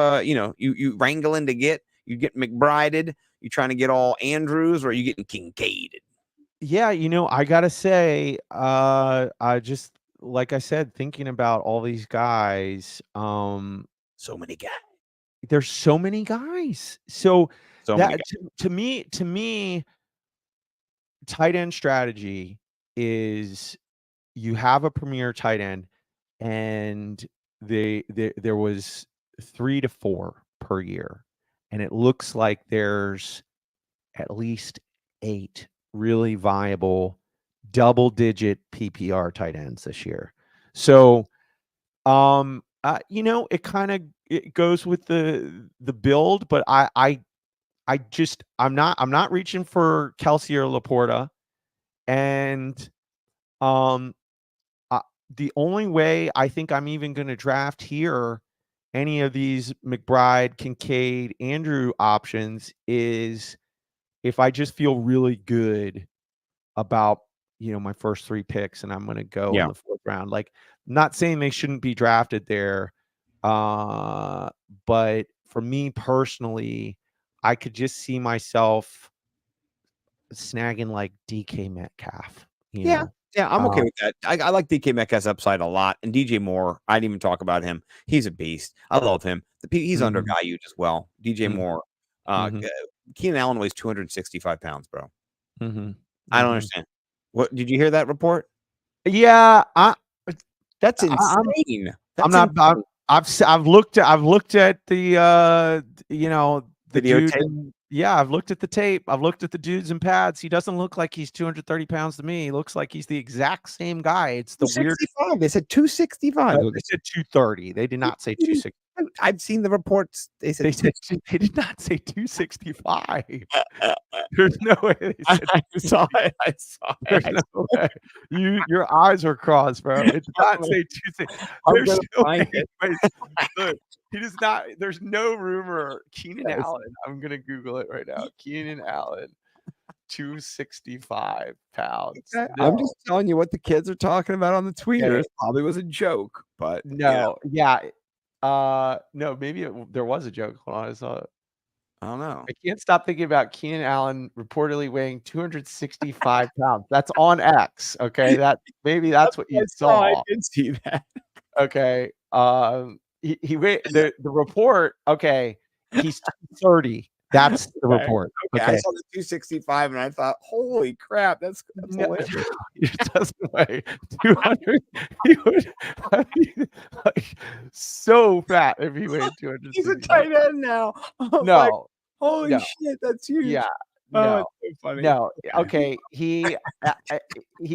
wrangling to get? You get McBrided? You trying to get all Andrews, or are you getting Kincaided?
Yeah, I gotta say, I just like I said, thinking about all these guys,
So many guys.
there's so many guys. So
So many
that
guys.
to me, tight end strategy is you have a premier tight end, and there was 3 to 4 per year, and it looks like there's at least 8 really viable double-digit PPR tight ends this year. So, it goes with the build, but I'm not reaching for Kelsey or Laporta, and the only way I think I'm even going to draft here any of these McBride, Kincaid, Andrew options is if I just feel really good about my first 3 picks, and I'm going to go in the 4th round. Like, not saying they shouldn't be drafted there, but for me personally, I could just see myself snagging like DK Metcalf.
Yeah, I'm okay
Um,
with that. I like DK Metcalf's upside a lot, and DJ Moore. I didn't even talk about him. He's a beast. I love him. He's
Mhm.
undervalued as well. DJ
Mhm.
Moore.
Mhm.
Keenan Allen weighs 265 pounds, bro.
Mhm.
I don't
Mhm.
understand. What did you hear that report?
Yeah,
That's
I'm
insane.
I'm
That's
not.
insane.
I've looked at the the dude,
Videotape.
and yeah, I've looked at the tape. I've looked at the dudes and pads. He doesn't look like he's 230 pounds to me. He looks like he's the exact same guy. It's the weird.
265. They said 265.
They said 230. They did not say 260.
I've seen the reports. They said
They said they did not say 265. There's no way they said.
I saw it. I saw
There's
it.
no way. Your eyes are crossed, bro. It did not say 260.
I'm
There's
gonna
no
find
way.
it.
Wait, look, he does not. There's no rumor. Keenan
Yes.
Allen. I'm gonna Google it right now. Keenan Allen, 265 pounds.
Okay,
No,
I'm just telling you what the kids are talking about on the tweeters.
okay.
Probably was a joke, but
No, yeah. No, maybe there was a joke. Hold on, I saw it.
I don't know.
I can't stop thinking about Keenan Allen reportedly weighing 265 pounds. That's on X. Okay, maybe that's what you
I
saw.
did see that.
Okay. He the report. Okay, he's 230. That's the
Okay.
report.
Okay, I
Okay.
saw the 265 and I thought, holy crap, that's
No,
hilarious.
he doesn't weigh 200. He would be like so fat if he weighed
He's a
265.
tight end now. I'm like,
No,
holy
no,
shit, that's huge.
yeah,
Oh,
no,
it's so funny.
no. Okay, he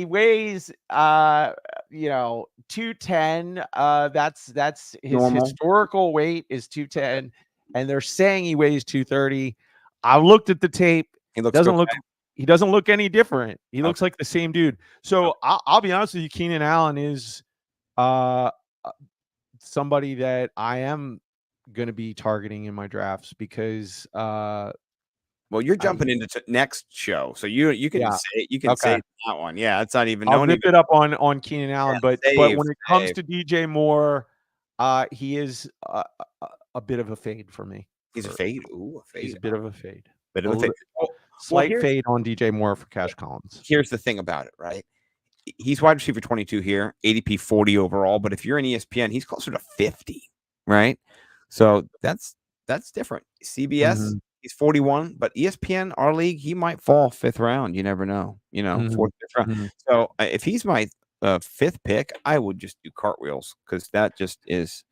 weighs 210. That's his
Normal.
historical weight is 210, and they're saying he weighs 230. I looked at the tape.
He looks
Doesn't
good.
look. He doesn't look any different. He looks
Okay.
like the same dude. So I'll be honest with you. Keenan Allen is uh somebody that I am going to be targeting in my drafts because
Well, you're jumping into next show, so you can
yeah.
say
Okay.
that one. Yeah, it's not even.
I'll
No
zip it up on Keenan Allen, but
save,
when it comes to DJ Moore, he is a bit of a fade for me.
He's a fade. Ooh, a fade.
He's a bit of a fade.
Bit of a fade.
Slight fade on DJ Moore for Cash Collins.
Here's the thing about it, right? He's wide receiver 22 here, ADP 40 overall. But if you're in ESPN, he's closer to 50, right? So that's different. CBS, he's 41, but ESPN, our league, he might fall 5th round. You never know. Fourth, 5th round. So if he's my 5th pick, I would just do cartwheels because that just is.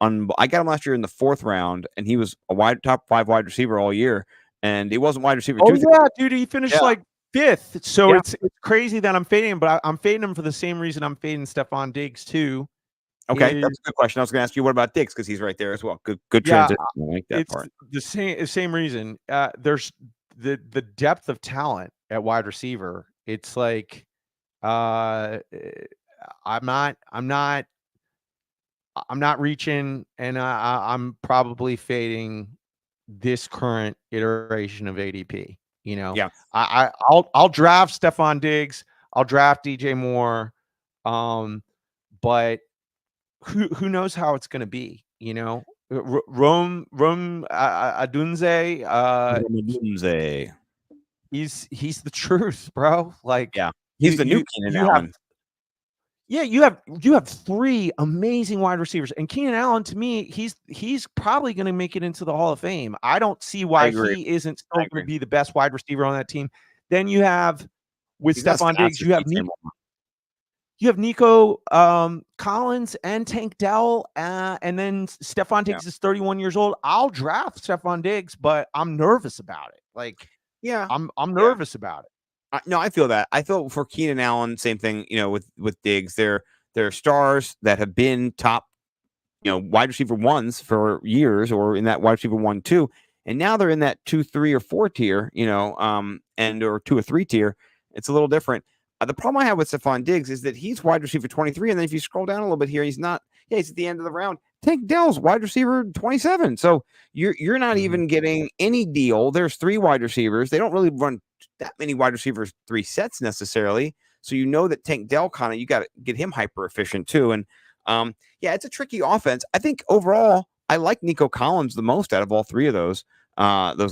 I got him last year in the 4th round, and he was a top 5 wide receiver all year. And he wasn't wide receiver.
Oh yeah, dude, he finished like 5th. So
Yeah.
it's crazy that I'm fading him, but I'm fading him for the same reason I'm fading Stephon Diggs too.
Okay,
is,
that's a good question. I was going to ask you, what about Diggs? Because he's right there as well. Good
yeah,
transition. I like that
it's
part.
the same reason. There's the depth of talent at wide receiver. It's like I'm not reaching, and I'm probably fading this current iteration of ADP. You know,
Yeah.
I'll draft Stephon Diggs. I'll draft DJ Moore. But who knows how it's going to be? You know, Rome Adunze.
Doomsday.
He's the truth, bro. Like,
Yeah. He's the new Keenan Allen.
You have 3 amazing wide receivers, and Keenan Allen, to me, he's probably going to make it into the Hall of Fame. I don't see why he isn't still going to be the best wide receiver on that team. Then you have with Stephon Diggs, you have Nico Collins and Tank Dell, and then Stephon Diggs is 31 years old. I'll draft Stephon Diggs, but I'm nervous about it. Like, I'm nervous about it.
No, I feel that. I feel for Keenan Allen, same thing. You know, with Diggs, they're stars that have been top, wide receiver ones for years, or in that wide receiver 1-2, and now they're in that 2, 3, or 4 tier. And or 2 or 3 tier. It's a little different. The problem I have with Stephon Diggs is that he's wide receiver 23, and then if you scroll down a little bit here, he's not. Yeah, he's at the end of the round. Tank Dell's wide receiver 27. So you're not even getting any deal. There's 3 wide receivers. They don't really run that many wide receivers 3 sets necessarily. So that Tank Dell you got to get him hyper efficient too. And it's a tricky offense. I think overall I like Nico Collins the most out of all 3 of those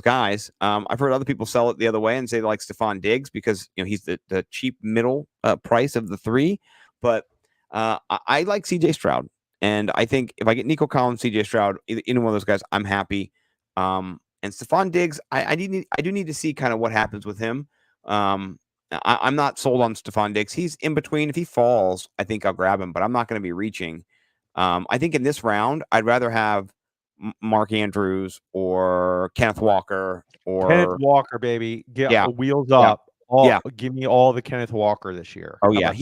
guys. I've heard other people sell it the other way and say they like Stephon Diggs because he's the cheap middle price of the 3. But I like CJ Stroud. And I think if I get Nico Collins, CJ Stroud, either one of those guys, I'm happy. And Stephon Diggs, I do need to see kind of what happens with him. I'm not sold on Stephon Diggs. He's in between. If he falls, I think I'll grab him, but I'm not going to be reaching. I think in this round, I'd rather have Mark Andrews or Kenneth Walker
baby. Get wheels up. Give me all the Kenneth Walker this year.
Oh, yeah.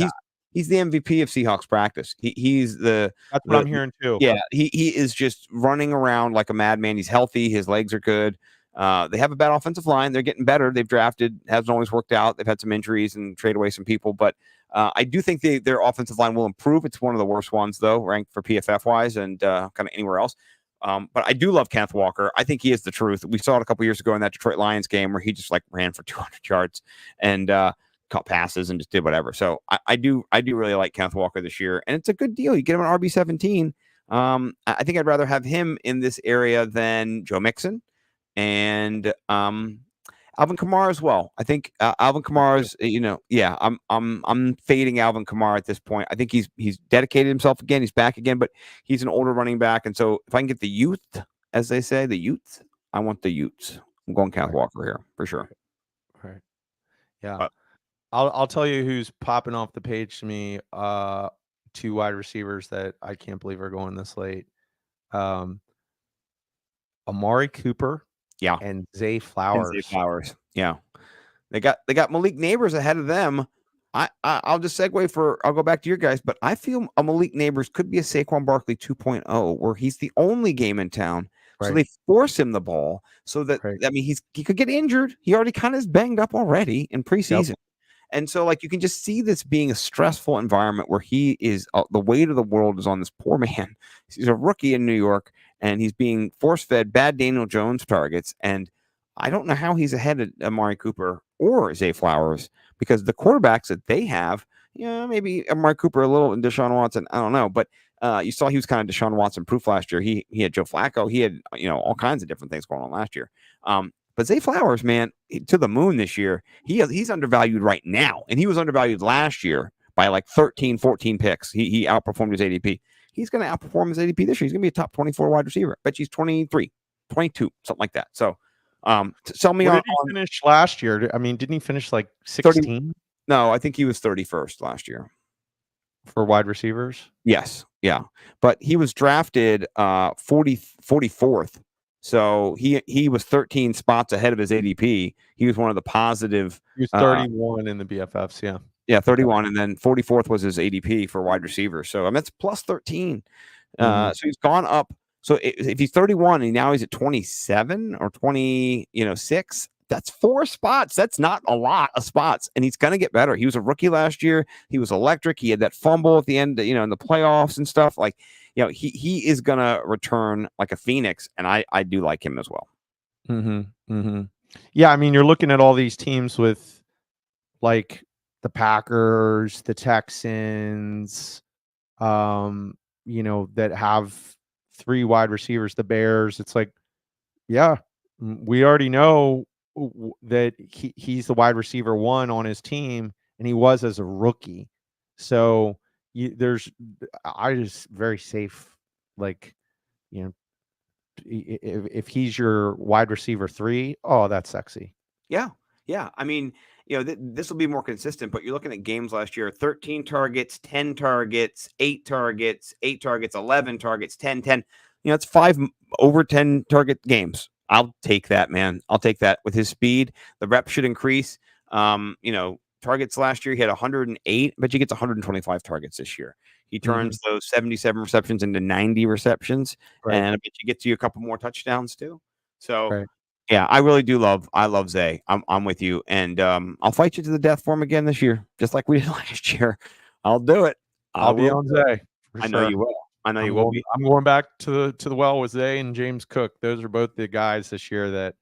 He's the MVP of Seahawks practice. That's
what I'm hearing too.
Yeah, he is just running around like a madman. He's healthy. His legs are good. They have a bad offensive line. They're getting better. They've drafted. Hasn't always worked out. They've had some injuries and trade away some people. But I do think their offensive line will improve. It's one of the worst ones, though, ranked for PFF-wise and kind of anywhere else. But I do love Kenneth Walker. I think he is the truth. We saw it a couple years ago in that Detroit Lions game where he just ran for 200 yards and caught passes and just did whatever. So I do really like Kenneth Walker this year, and it's a good deal. You get him an RB17. I think I'd rather have him in this area than Joe Mixon and Alvin Kamara as well. I think Alvin Kamara's, I'm fading Alvin Kamara at this point. I think he's dedicated himself again. He's back again, but he's an older running back, and so if I can get the youth, as they say, I want the youths. I'm going Kenneth Walker here for sure.
Right. Yeah. I'll tell you who's popping off the page to me. 2 wide receivers that I can't believe are going this late. Amari Cooper, and Zay Flowers.
Yeah. They got Malik Neighbors ahead of them. I'll just segue I'll go back to your guys, but I feel a Malik Neighbors could be a Saquon Barkley 2.0, where he's the only game in town. Right. So they force him the ball so that, he could get injured. He already kind of is banged up already in preseason. Yep. And so, you can just see this being a stressful environment where he is the weight of the world is on this poor man. He's a rookie in New York, and he's being force-fed bad Daniel Jones targets. And I don't know how he's ahead of Amari Cooper or Zay Flowers, because the quarterbacks that they have, maybe Amari Cooper a little and Deshaun Watson, I don't know. But you saw he was kind of Deshaun Watson proof last year. He had Joe Flacco. He had, all kinds of different things going on last year. But Zay Flowers, man, to the moon this year. He's undervalued right now, and he was undervalued last year by 13, 14 picks. He outperformed his ADP. He's going to outperform his ADP this year. He's going to be a top 24 wide receiver. Bet he's 23, 22, something like that. So, sell me on.
Did he finish last year? I mean, didn't he finish 16?
No, I think he was 31st last year
for wide receivers.
Yes, yeah, but he was drafted 44th. So he was 13 spots ahead of his ADP. He was one of the positive.
He was 31 in the BFFs. Yeah.
Yeah, 31, and then 44th was his ADP for wide receiver. So I mean, that's plus 13. So he's gone up. So if he's 31 and now he's at 27 or 26, that's 4 spots. That's not a lot of spots, and he's going to get better. He was a rookie last year. He was electric. He had that fumble at the end, in the playoffs and stuff. Like, he is going to return like a phoenix, and I do like him as well.
Yeah, I mean, you're looking at all these teams with like the Packers, the Texans, that have 3 wide receivers, the Bears. It's like, yeah, we already know that he's the wide receiver 1 on his team, and he was as a rookie. So I just very safe, like, if he's your wide receiver 3, oh, that's sexy.
Yeah. I mean, this will be more consistent, but you're looking at games last year: 13 targets, 10 targets, 8 targets, 8 targets, 11 targets, 10. It's 5 over 10 target games. I'll take that, man. I'll take that. With his speed, the rep should increase. Targets last year, he had 108, but he gets 125 targets this year. He turns those 77 receptions into 90 receptions, and I bet you gets you a couple more touchdowns too. So, yeah, I really do I love Zay. I'm with you, and I'll fight you to the death for him again this year, just like we did last year. I'll do it.
I'll be on Zay.
I know you will. I know you will be.
I'm going back to the well with Zay and James Cook. Those are both the guys this year that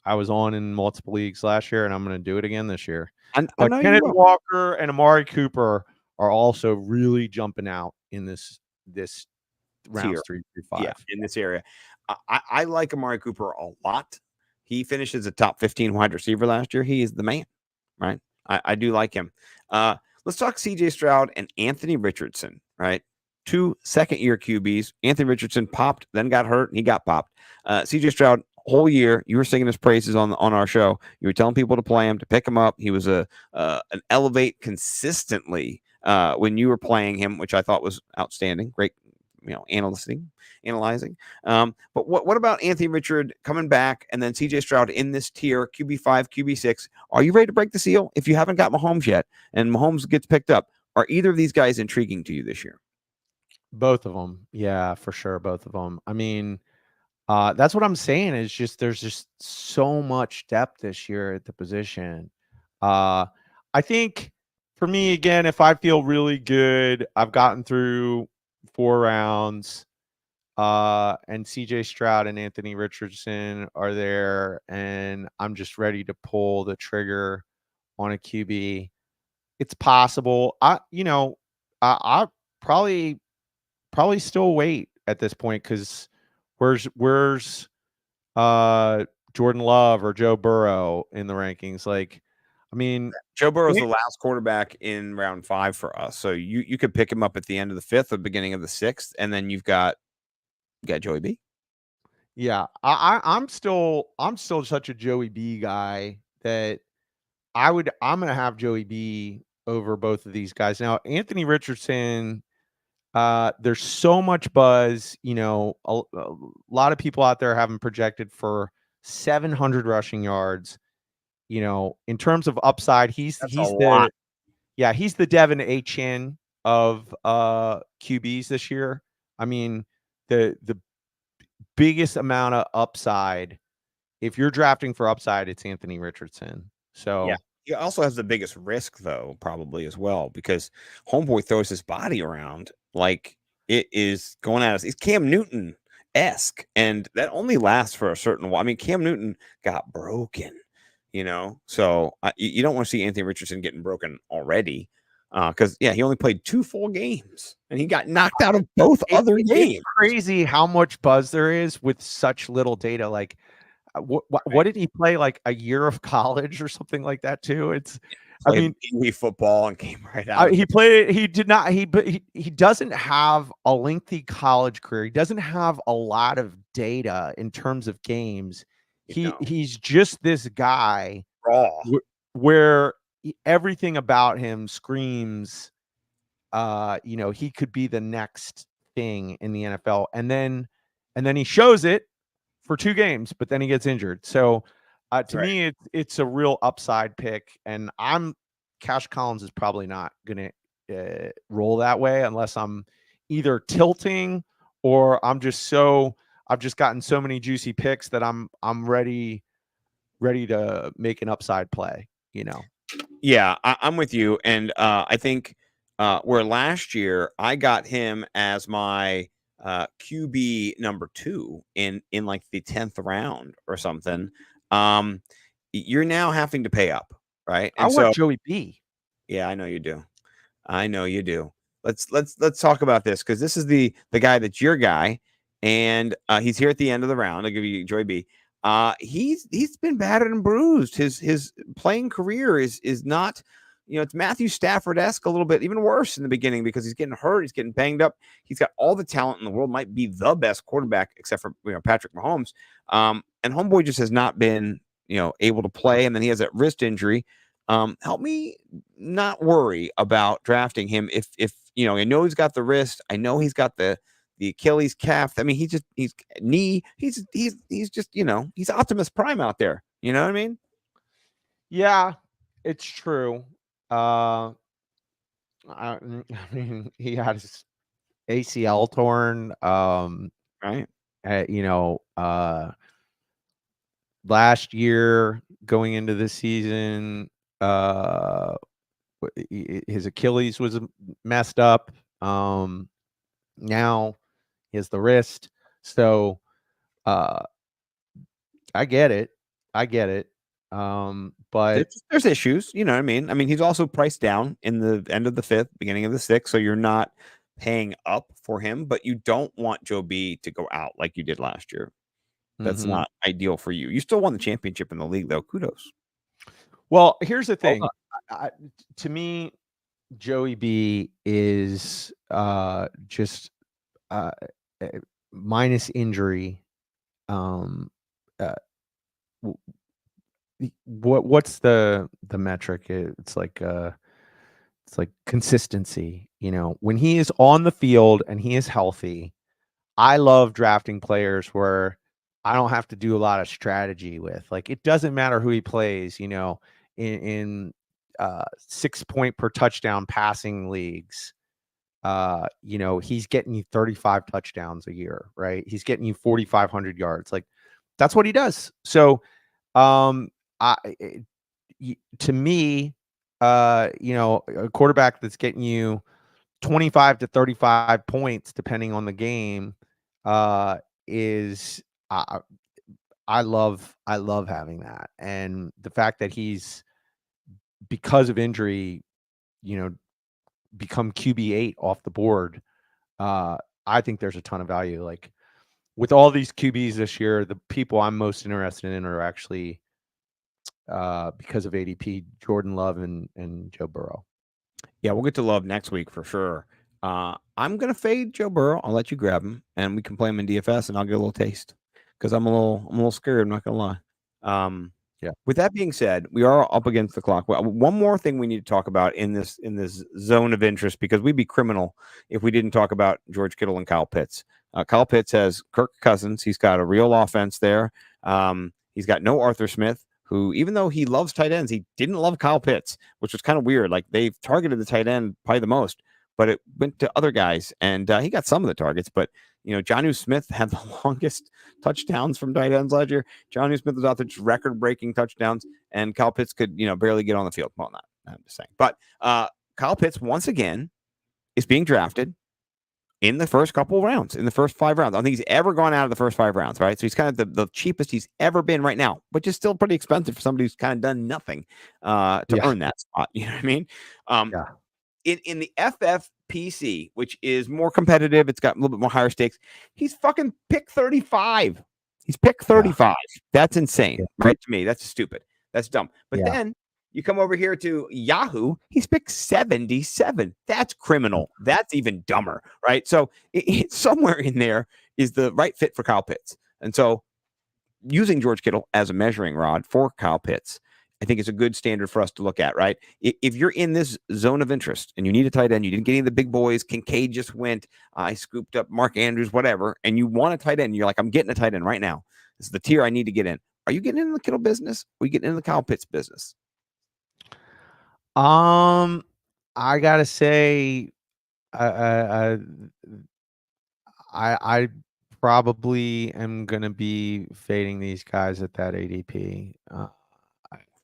I was on in multiple leagues last year, and I'm going to do it again this year.
I know
Kenneth Walker and Amari Cooper are also really jumping out in this rounds 3 through 5.
Yeah, in this area. I like Amari Cooper a lot. He finishes a top 15 wide receiver last year. He is the man, right? I do like him. Let's talk CJ Stroud and Anthony Richardson, right? 2 second-year QBs. Anthony Richardson popped, then got hurt, and he got popped. CJ Stroud, whole year, you were singing his praises on our show. You were telling people to play him, to pick him up. He was an elevate consistently when you were playing him, which I thought was outstanding. Great, analyzing. But what about Anthony Richard coming back, and then CJ Stroud in this tier, QB5, QB6? Are you ready to break the seal? If you haven't got Mahomes yet, and Mahomes gets picked up, are either of these guys intriguing to you this year?
Both of them. Yeah, for sure. Both of them. I mean, that's what I'm saying, is just there's just so much depth this year at the position. I think for me, again, if I feel really good, I've gotten through 4 rounds, and CJ Stroud and Anthony Richardson are there, and I'm just ready to pull the trigger on a QB. It's possible. I probably still wait at this point, because where's Jordan Love or Joe Burrow in the rankings? Like, I mean,
Joe Burrow's the last quarterback in round 5 for us. So you could pick him up at the end of the 5th or beginning of the 6th, and then you've got Joey B.
Yeah, I'm still such a Joey B guy that I'm gonna have Joey B over both of these guys. Now, Anthony Richardson, there's so much buzz. A lot of people out there have him projected for 700 rushing yards. In terms of upside, he's the Devin Achane of QBs this year. I mean, the biggest amount of upside, if you're drafting for upside, it's Anthony Richardson. So
yeah, he also has the biggest risk, though, probably as well, because homeboy throws his body around like it is going at us. It's Cam Newton-esque, and that only lasts for a certain while. I mean, Cam Newton got broken, so you don't want to see Anthony Richardson getting broken already, because he only played 2 full games, and he got knocked out of both other games.
It's crazy how much buzz there is with such little data. Like, what did he play? Like a year of college or something like that too? I mean,
football and came right out.
He doesn't have a lengthy college career. He doesn't have a lot of data in terms of games. He's just this guy
raw,
where everything about him screams, he could be the next thing in the NFL. And then he shows it for 2 games, but then he gets injured. So to me, it's a real upside pick, and I'm Cash Collins is probably not going to roll that way unless I'm either tilting or I've just gotten so many juicy picks that I'm ready to make an upside play,
Yeah, I'm with you. And I think where last year I got him as my QB number 2 in like the 10th round or something. You're now having to pay up, right?
I
And
want
so,
Joey B.
yeah, I know you do. I know you do. Let's talk about this because this is the guy that's your guy, and he's here at the end of the round. I'll give you Joy B. He's been battered and bruised. His playing career is not, it's Matthew Stafford-esque a little bit, even worse in the beginning because he's getting hurt, he's getting banged up. He's got all the talent in the world, might be the best quarterback except for Patrick Mahomes. And homeboy just has not been able to play, and then he has that wrist injury. Help me not worry about drafting him if I know he's got the wrist, I know he's got the Achilles calf. I mean, he's just he's Optimus Prime out there. You know what I mean?
Yeah, it's true. I mean, he had his ACL torn.
Right.
Last year going into the season, his Achilles was messed up. Now he has the wrist. So I get it. But
There's issues, you know what I mean? I mean, he's also priced down in the end of the 5th, beginning of the 6th, so you're not paying up for him, but you don't want Joe B to go out like you did last year. That's not ideal for you. You still won the championship in the league, though. Kudos.
Well, here's the thing. To me, Joey B is just minus injury. What's the metric? It's like consistency. When he is on the field and he is healthy, I love drafting players where I don't have to do a lot of strategy with. Like, it doesn't matter who he plays, in 6 point per touchdown passing leagues. He's getting you 35 touchdowns a year, right? He's getting you 4,500 yards. Like, that's what he does. So, to me, a quarterback that's getting you 25 to 35 points, depending on the game, is I love having that. And the fact that he's, because of injury, become QB8 off the board. I think there's a ton of value. Like, with all these QBs this year, the people I'm most interested in are actually, because of ADP, Jordan Love and Joe Burrow.
Yeah, we'll get to Love next week for sure. I'm gonna fade Joe Burrow. I'll let you grab him, and we can play him in DFS, and I'll get a little taste because I'm a little scared. I'm not gonna lie.
Yeah.
With that being said, we are up against the clock. Well, one more thing we need to talk about in this zone of interest, because we'd be criminal if we didn't talk about George Kittle and Kyle Pitts. Kyle Pitts has Kirk Cousins. He's got a real offense there. He's got no Arthur Smith, who, even though he loves tight ends, he didn't love Kyle Pitts, which was kind of weird. Like, they've targeted the tight end probably the most, but it went to other guys, and he got some of the targets. But Jonnu Smith had the longest touchdowns from tight ends last year. Jonnu Smith was out there just record-breaking touchdowns, and Kyle Pitts could barely get on the field. Well, not I'm just saying, but Kyle Pitts once again is being drafted in the first couple rounds, in the first 5 rounds. I don't think he's ever gone out of the first 5 rounds, right? So he's kind of the cheapest he's ever been right now, which is still pretty expensive for somebody who's kind of done nothing to earn that spot. You know what I mean? In the FFPC, which is more competitive, it's got a little bit more higher stakes. He's fucking pick 35. He's pick 35. That's insane, right? To me, that's stupid. That's dumb. But then you come over here to Yahoo, he's picked 77. That's criminal. That's even dumber, right? So it's somewhere in there is the right fit for Kyle Pitts. And so using George Kittle as a measuring rod for Kyle Pitts, I think it's a good standard for us to look at, right? If you're in this zone of interest and you need a tight end, you didn't get any of the big boys, Kincaid just went, I scooped up Mark Andrews, whatever, and you want a tight end, you're like, I'm getting a tight end right now. This is the tier I need to get in. Are you getting into the Kittle business, or are you getting into the Kyle Pitts business?
I gotta say, I I probably am gonna be fading these guys at that ADP.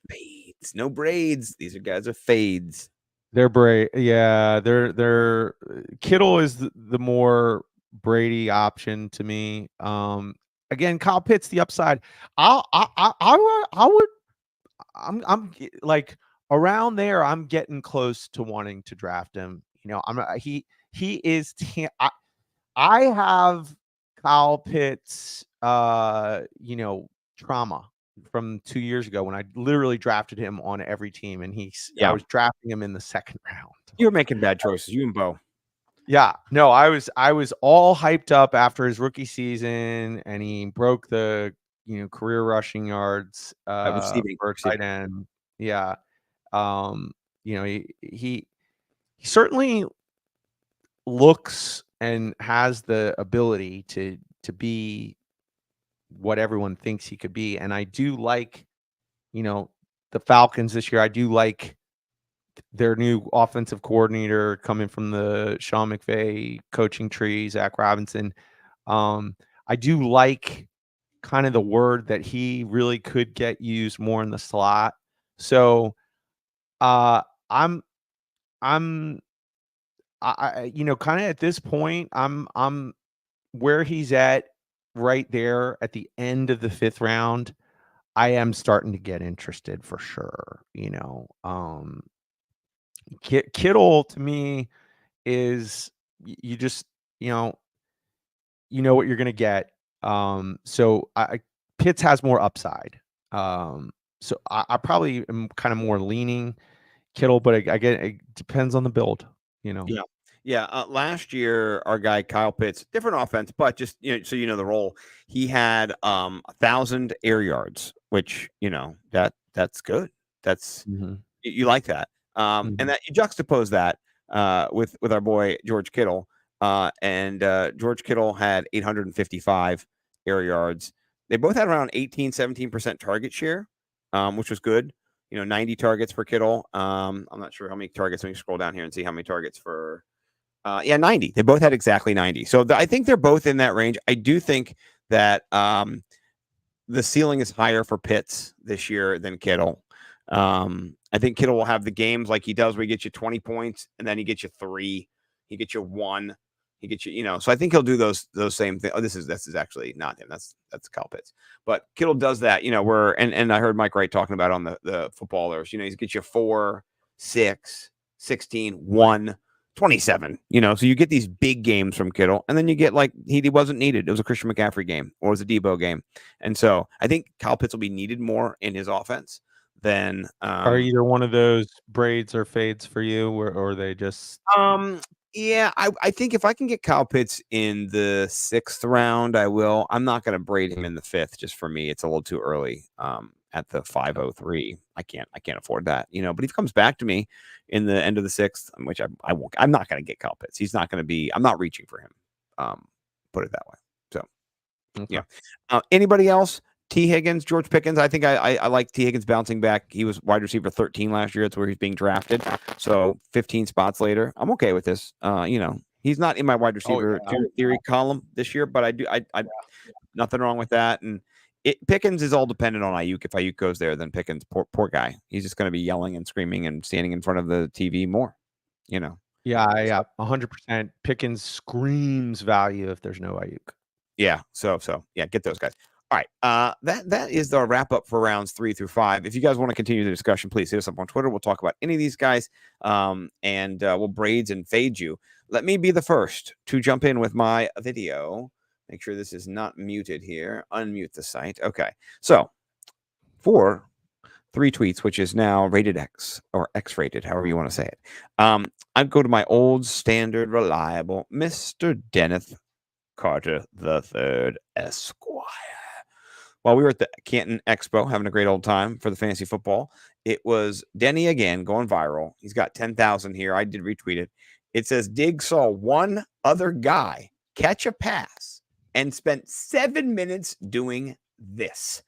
Fades, no braids. These are guys are fades.
Yeah, they're Kittle is the more Brady option to me. Again, Kyle Pitts the upside. I would like around there. I'm getting close to wanting to draft him. He is. I have Kyle Pitts, trauma from 2 years ago when I literally drafted him on every team, and I
Yeah.
was drafting him in the second round.
You were making bad choices. You and Bo.
Yeah, no, I was all hyped up after his rookie season, and he broke the career rushing yards
Receiving.
for a tight end. Yeah, he certainly looks and has the ability to be what everyone thinks he could be. And I do like, the Falcons this year. I do like their new offensive coordinator coming from the Sean McVay coaching tree, Zach Robinson. I do like kind of the word that he really could get used more in the slot. So I'm kind of at this point, I'm where he's at right there at the end of the 5th round. I am starting to get interested for sure. Kittle to me is you just, what you're going to get. So Pitts has more upside. So I probably am kind of more leaning Kittle, but I get it depends on the build,
Yeah. Yeah. Last year, our guy Kyle Pitts, different offense, but just so the role, he had 1,000 air yards, which that's good. That's you like that. And that you juxtapose that with our boy George Kittle, and George Kittle had 855 air yards. They both had around 17% target share, which was good. 90 targets for Kittle. I'm not sure how many targets. Let me scroll down here and see how many targets for. 90. They both had exactly 90. So I think they're both in that range. I do think that the ceiling is higher for Pitts this year than Kittle. I think Kittle will have the games like he does where he gets you 20 points and then he gets you 3, he gets you 1, he gets you, so I think he'll do those same things. Oh, this is actually not him. That's Kyle Pitts. But Kittle does that, where and I heard Mike Wright talking about on the footballers, he gets you 4, 6, 16, 1, 27, so you get these big games from Kittle, and then you get like he wasn't needed. It was a Christian McCaffrey game or it was a Debo game. And so I think Kyle Pitts will be needed more in his offense than
are either one of those braids or fades for you, or are they just
yeah, I think if I can get Kyle Pitts in the 6th round, I will. I'm not going to braid him in the 5th. Just for me, it's a little too early. At the 503, I can't afford that. But if he comes back to me in the end of the 6th, which I won't. I'm not going to get Kyle Pitts. He's not going to be. I'm not reaching for him. Put it that way. So
okay.
Yeah. Anybody else? T. Higgins, George Pickens. I think I like T. Higgins bouncing back. He was wide receiver 13 last year. That's where he's being drafted. So 15 spots later, I'm okay with this. He's not in my wide receiver theory column this year, but I nothing wrong with that. And Pickens is all dependent on Ayuk. If Ayuk goes there, then Pickens, poor guy. He's just going to be yelling and screaming and standing in front of the TV more.
Yeah, 100%. Pickens screams value if there's no Ayuk.
Yeah. So yeah, get those guys. All right. That is the wrap up for rounds 3 through 5. If you guys want to continue the discussion, please hit us up on Twitter. We'll talk about any of these guys. And we'll braids and fade you. Let me be the first to jump in with my video. Make sure this is not muted here. Unmute the site. Okay. So for 3 tweets, which is now rated X or X rated, however you want to say it. I'd go to my old standard reliable Mr. Dennis Carter III Esquire. While we were at the Canton Expo having a great old time for the fantasy football, it was Denny again going viral. He's got 10,000 here. I did retweet it. It says Diggs saw one other guy catch a pass and spent 7 minutes doing this.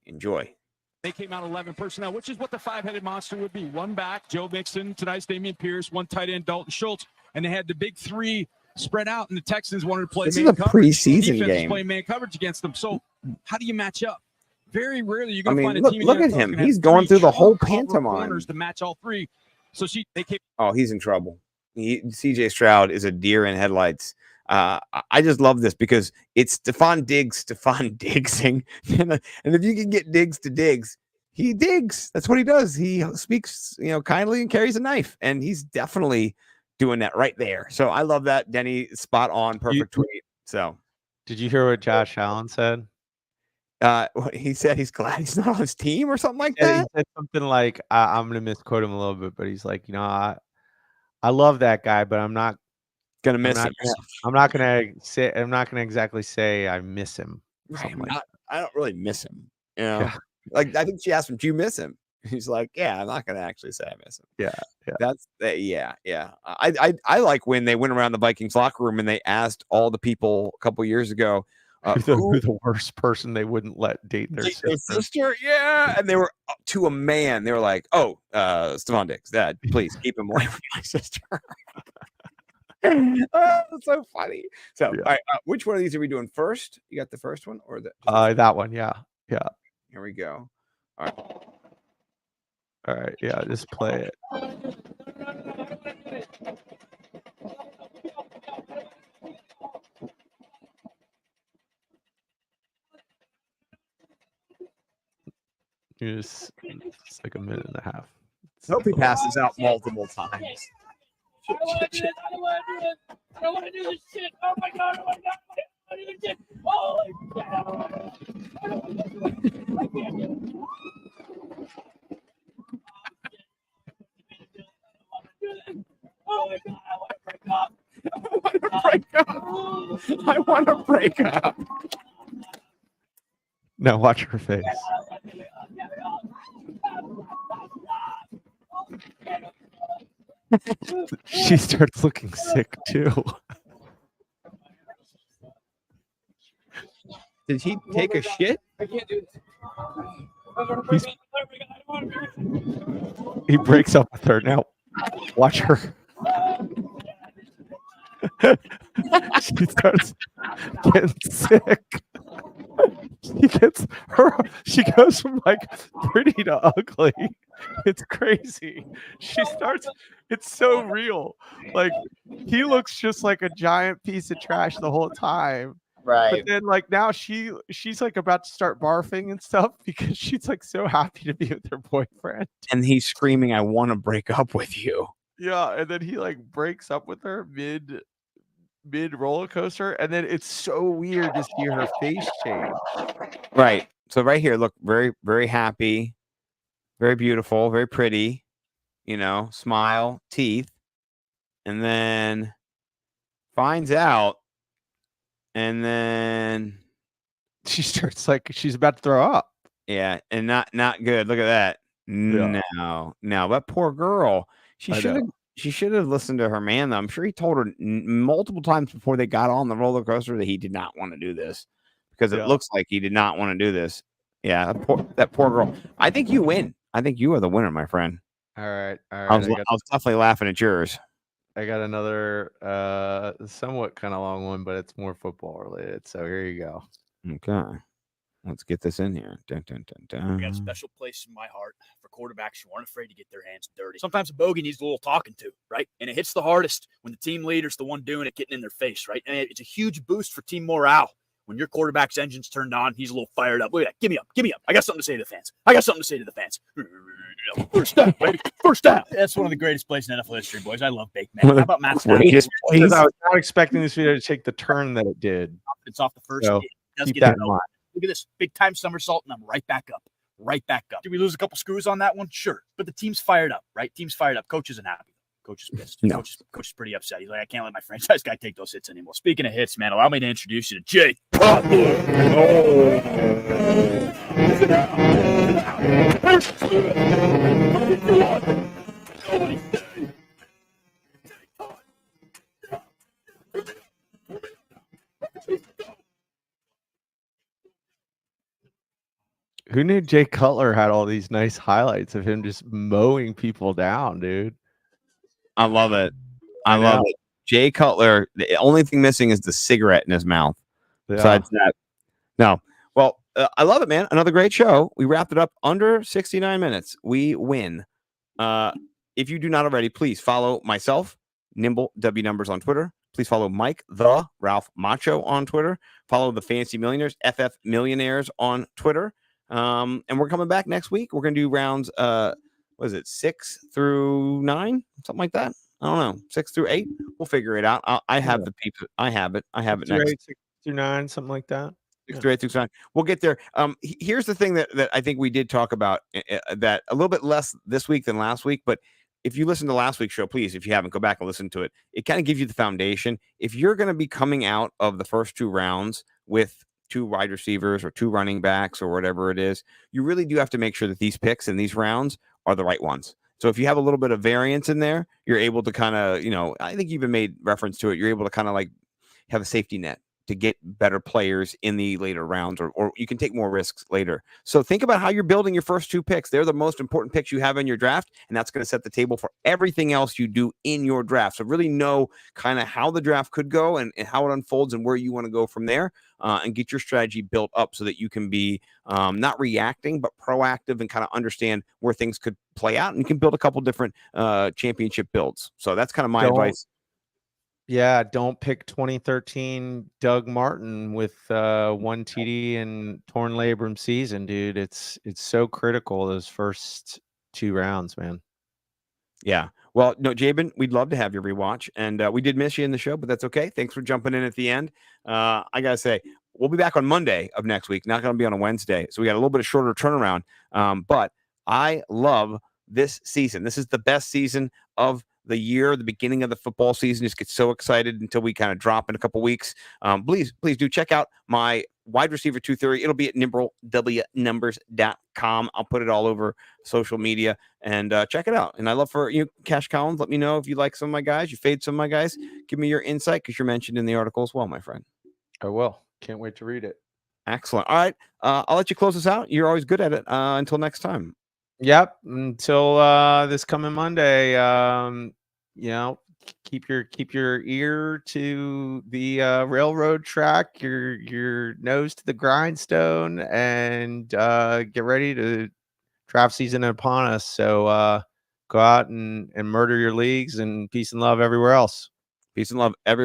Enjoy.
They came out 11 personnel, which is what the five-headed monster would be. One back, Joe Mixon, tonight's Dameon Pierce, one tight end, Dalton Schultz, and they had the big three spread out, and the Texans wanted to play
This
man
is a
coverage.
preseason
Defense
game.
is playing man coverage against them. So how do you match up? Very rarely you're
I
going to
mean,
find a
look,
team in
look
the
at
NFL that's
him.
gonna have
He's going through the
three
whole
true cover
pantomime.
corners to match all three. So they came.
Oh, he's in trouble. CJ Stroud is a deer in headlights. I just love this because it's Stephon Diggsing. And if you can get Diggs to Diggs, he digs. That's what he does. He speaks, kindly and carries a knife. And he's definitely doing that right there. So I love that. Denny, spot on, perfect tweet. So
Did you hear what Josh Allen said?
he said he's glad he's not on his team or something like
He
that.
said something like, I'm going to misquote him a little bit, but he's like, I love that guy, but I'm not
Gonna miss him.
I'm not gonna exactly say I miss him.
Right.
Like
I don't really miss him.
Yeah.
Like I think she asked him, "Do you miss him?" He's like, "Yeah, I'm not gonna actually say I miss him."
Yeah.
That's yeah. I like when they went around the Vikings locker room and they asked all the people a couple years ago
who the worst person they wouldn't let date their sister.
Yeah, and they were to a man. They were like, "Oh, Stephon Diggs, Dad, please keep him away from my sister." Oh, that's so funny. So, all right, which one of these are we doing first? You got the first one or the
that one? Yeah.
Here we go.
All right. Yeah, just play it. It's like a minute and a half.
I hope he passes out multiple times.
I don't want to do this. I don't want to do this shit. Oh my god. I want to do this shit. Holy shit. I don't want to do it. I can't do it. Oh my god. I want to break up.
I want to break up.
Now watch her face. She starts looking sick too.
Did he take a shit?
I can't do this.
He breaks up with her. Now watch her. She starts getting sick. She goes from like pretty to ugly. It's crazy. It's so real. Like he looks just like a giant piece of trash the whole time.
Right.
But then like now she's like about to start barfing and stuff because she's like so happy to be with her boyfriend.
And he's screaming, "I want to break up with you."
Yeah, and then he like breaks up with her mid roller coaster, and then it's so weird to see her face change.
Right. So right here, look, very, very happy, very beautiful, very pretty, smile, teeth, and then finds out, and then
She starts like she's about to throw up.
yeah, and not good. Look at that.
Yeah.
No, that poor girl. She should have listened to her man, though. I'm sure he told her multiple times before they got on the roller coaster that he did not want to do this because it looks like he did not want to do this. Yeah, that poor girl. I think you win. I think you are the winner, my friend.
All right.
I was definitely laughing at yours.
I got another somewhat kind of long one, but it's more football related. So here you go.
Okay. Let's get this in here. Dun, dun, dun, dun.
We got a special place in my heart for quarterbacks who aren't afraid to get their hands dirty. Sometimes a bogey needs a little talking to, right? And it hits the hardest when the team leader's the one doing it, getting in their face, right? And it's a huge boost for team morale. When your quarterback's engine's turned on, he's a little fired up. Look at that. Give me up. I got something to say to the fans. First down, baby. First down. That's one of the greatest plays in NFL history, boys. I love Baked Man. How about Matt Stafford?
I was not expecting this video to take the turn that it did.
It's off the first.
So
It does
keep
get
that
it
in mind.
Look at this big time somersault, and I'm right back up. Did we lose a couple screws on that one? Sure. But the team's fired up, right? Team's fired up. Coach isn't happy. Coach is pissed.
No.
Coach is pretty upset. He's like, I can't let my franchise guy take those hits anymore. Speaking of hits, man, allow me to introduce you to Jay.
Who knew Jay Cutler had all these nice highlights of him just mowing people down, dude?
I love it.
I
I love
know.
it. Jay Cutler. The only thing missing is the cigarette in his mouth.
Yeah.
Besides that, no. Well, I love it, man. Another great show. We wrapped it up under 69 minutes. We win. If you do not already, please follow myself, Nimble W Numbers on Twitter. Please follow Mike, the Ralph Macho on Twitter. Follow the Fantasy Millionaires, FF Millionaires on Twitter. And we're coming back next week. We're going to do rounds, what is it, 6 through 9? Something like that. I don't know, 6 through 8. We'll figure it out. I have the people. I have it. I have it next.
6 through 9, something like that.
6 through 8 through 9. We'll get there. Here's the thing that I think we did talk about that a little bit less this week than last week, but if you listen to last week's show, please, if you haven't, go back and listen to it. It kind of gives you the foundation. If you're going to be coming out of the first 2 rounds with 2 wide receivers or 2 running backs or whatever it is, you really do have to make sure that these picks in these rounds are the right ones. So if you have a little bit of variance in there, you're able to kind of, I think you even made reference to it. You're able to kind of like have a safety net to get better players in the later rounds, or you can take more risks later. So think about how you're building your first 2 picks. They're the most important picks you have in your draft, and that's going to set the table for everything else you do in your draft. So really know kind of how the draft could go and how it unfolds and where you want to go from there, and get your strategy built up so that you can be not reacting, but proactive and kind of understand where things could play out, and you can build a couple different championship builds. So that's kind of my advice.
Yeah, don't pick 2013 Doug Martin with 1 TD and torn labrum season, dude. It's so critical those first 2 rounds, man.
Yeah. Well, no, Jabin, we'd love to have your rewatch, and we did miss you in the show, but that's okay. Thanks for jumping in at the end. I gotta say, we'll be back on Monday of next week. Not going to be on a Wednesday, so we got a little bit of shorter turnaround. But I love this season. This is the best season of the year. The beginning of the football season, just get so excited until we kind of drop in a couple weeks. Please do check out my wide receiver 2 theory. It'll be at nimblewnumbers.com. I'll put it all over social media, and check it out. And I love for you, Cash Collins. Let me know if you like some of my guys, you fade some of my guys. Give me your insight, because you're mentioned in the article as well, my friend.
I will. Can't wait to read it.
Excellent. All right. I'll let you close us out. You're always good at it. Until next time.
Yep. Until this coming Monday, keep your ear to the railroad track, your nose to the grindstone, and get ready to draft season upon us. So go out and murder your leagues, and peace and love everywhere else.
Peace and love everywhere.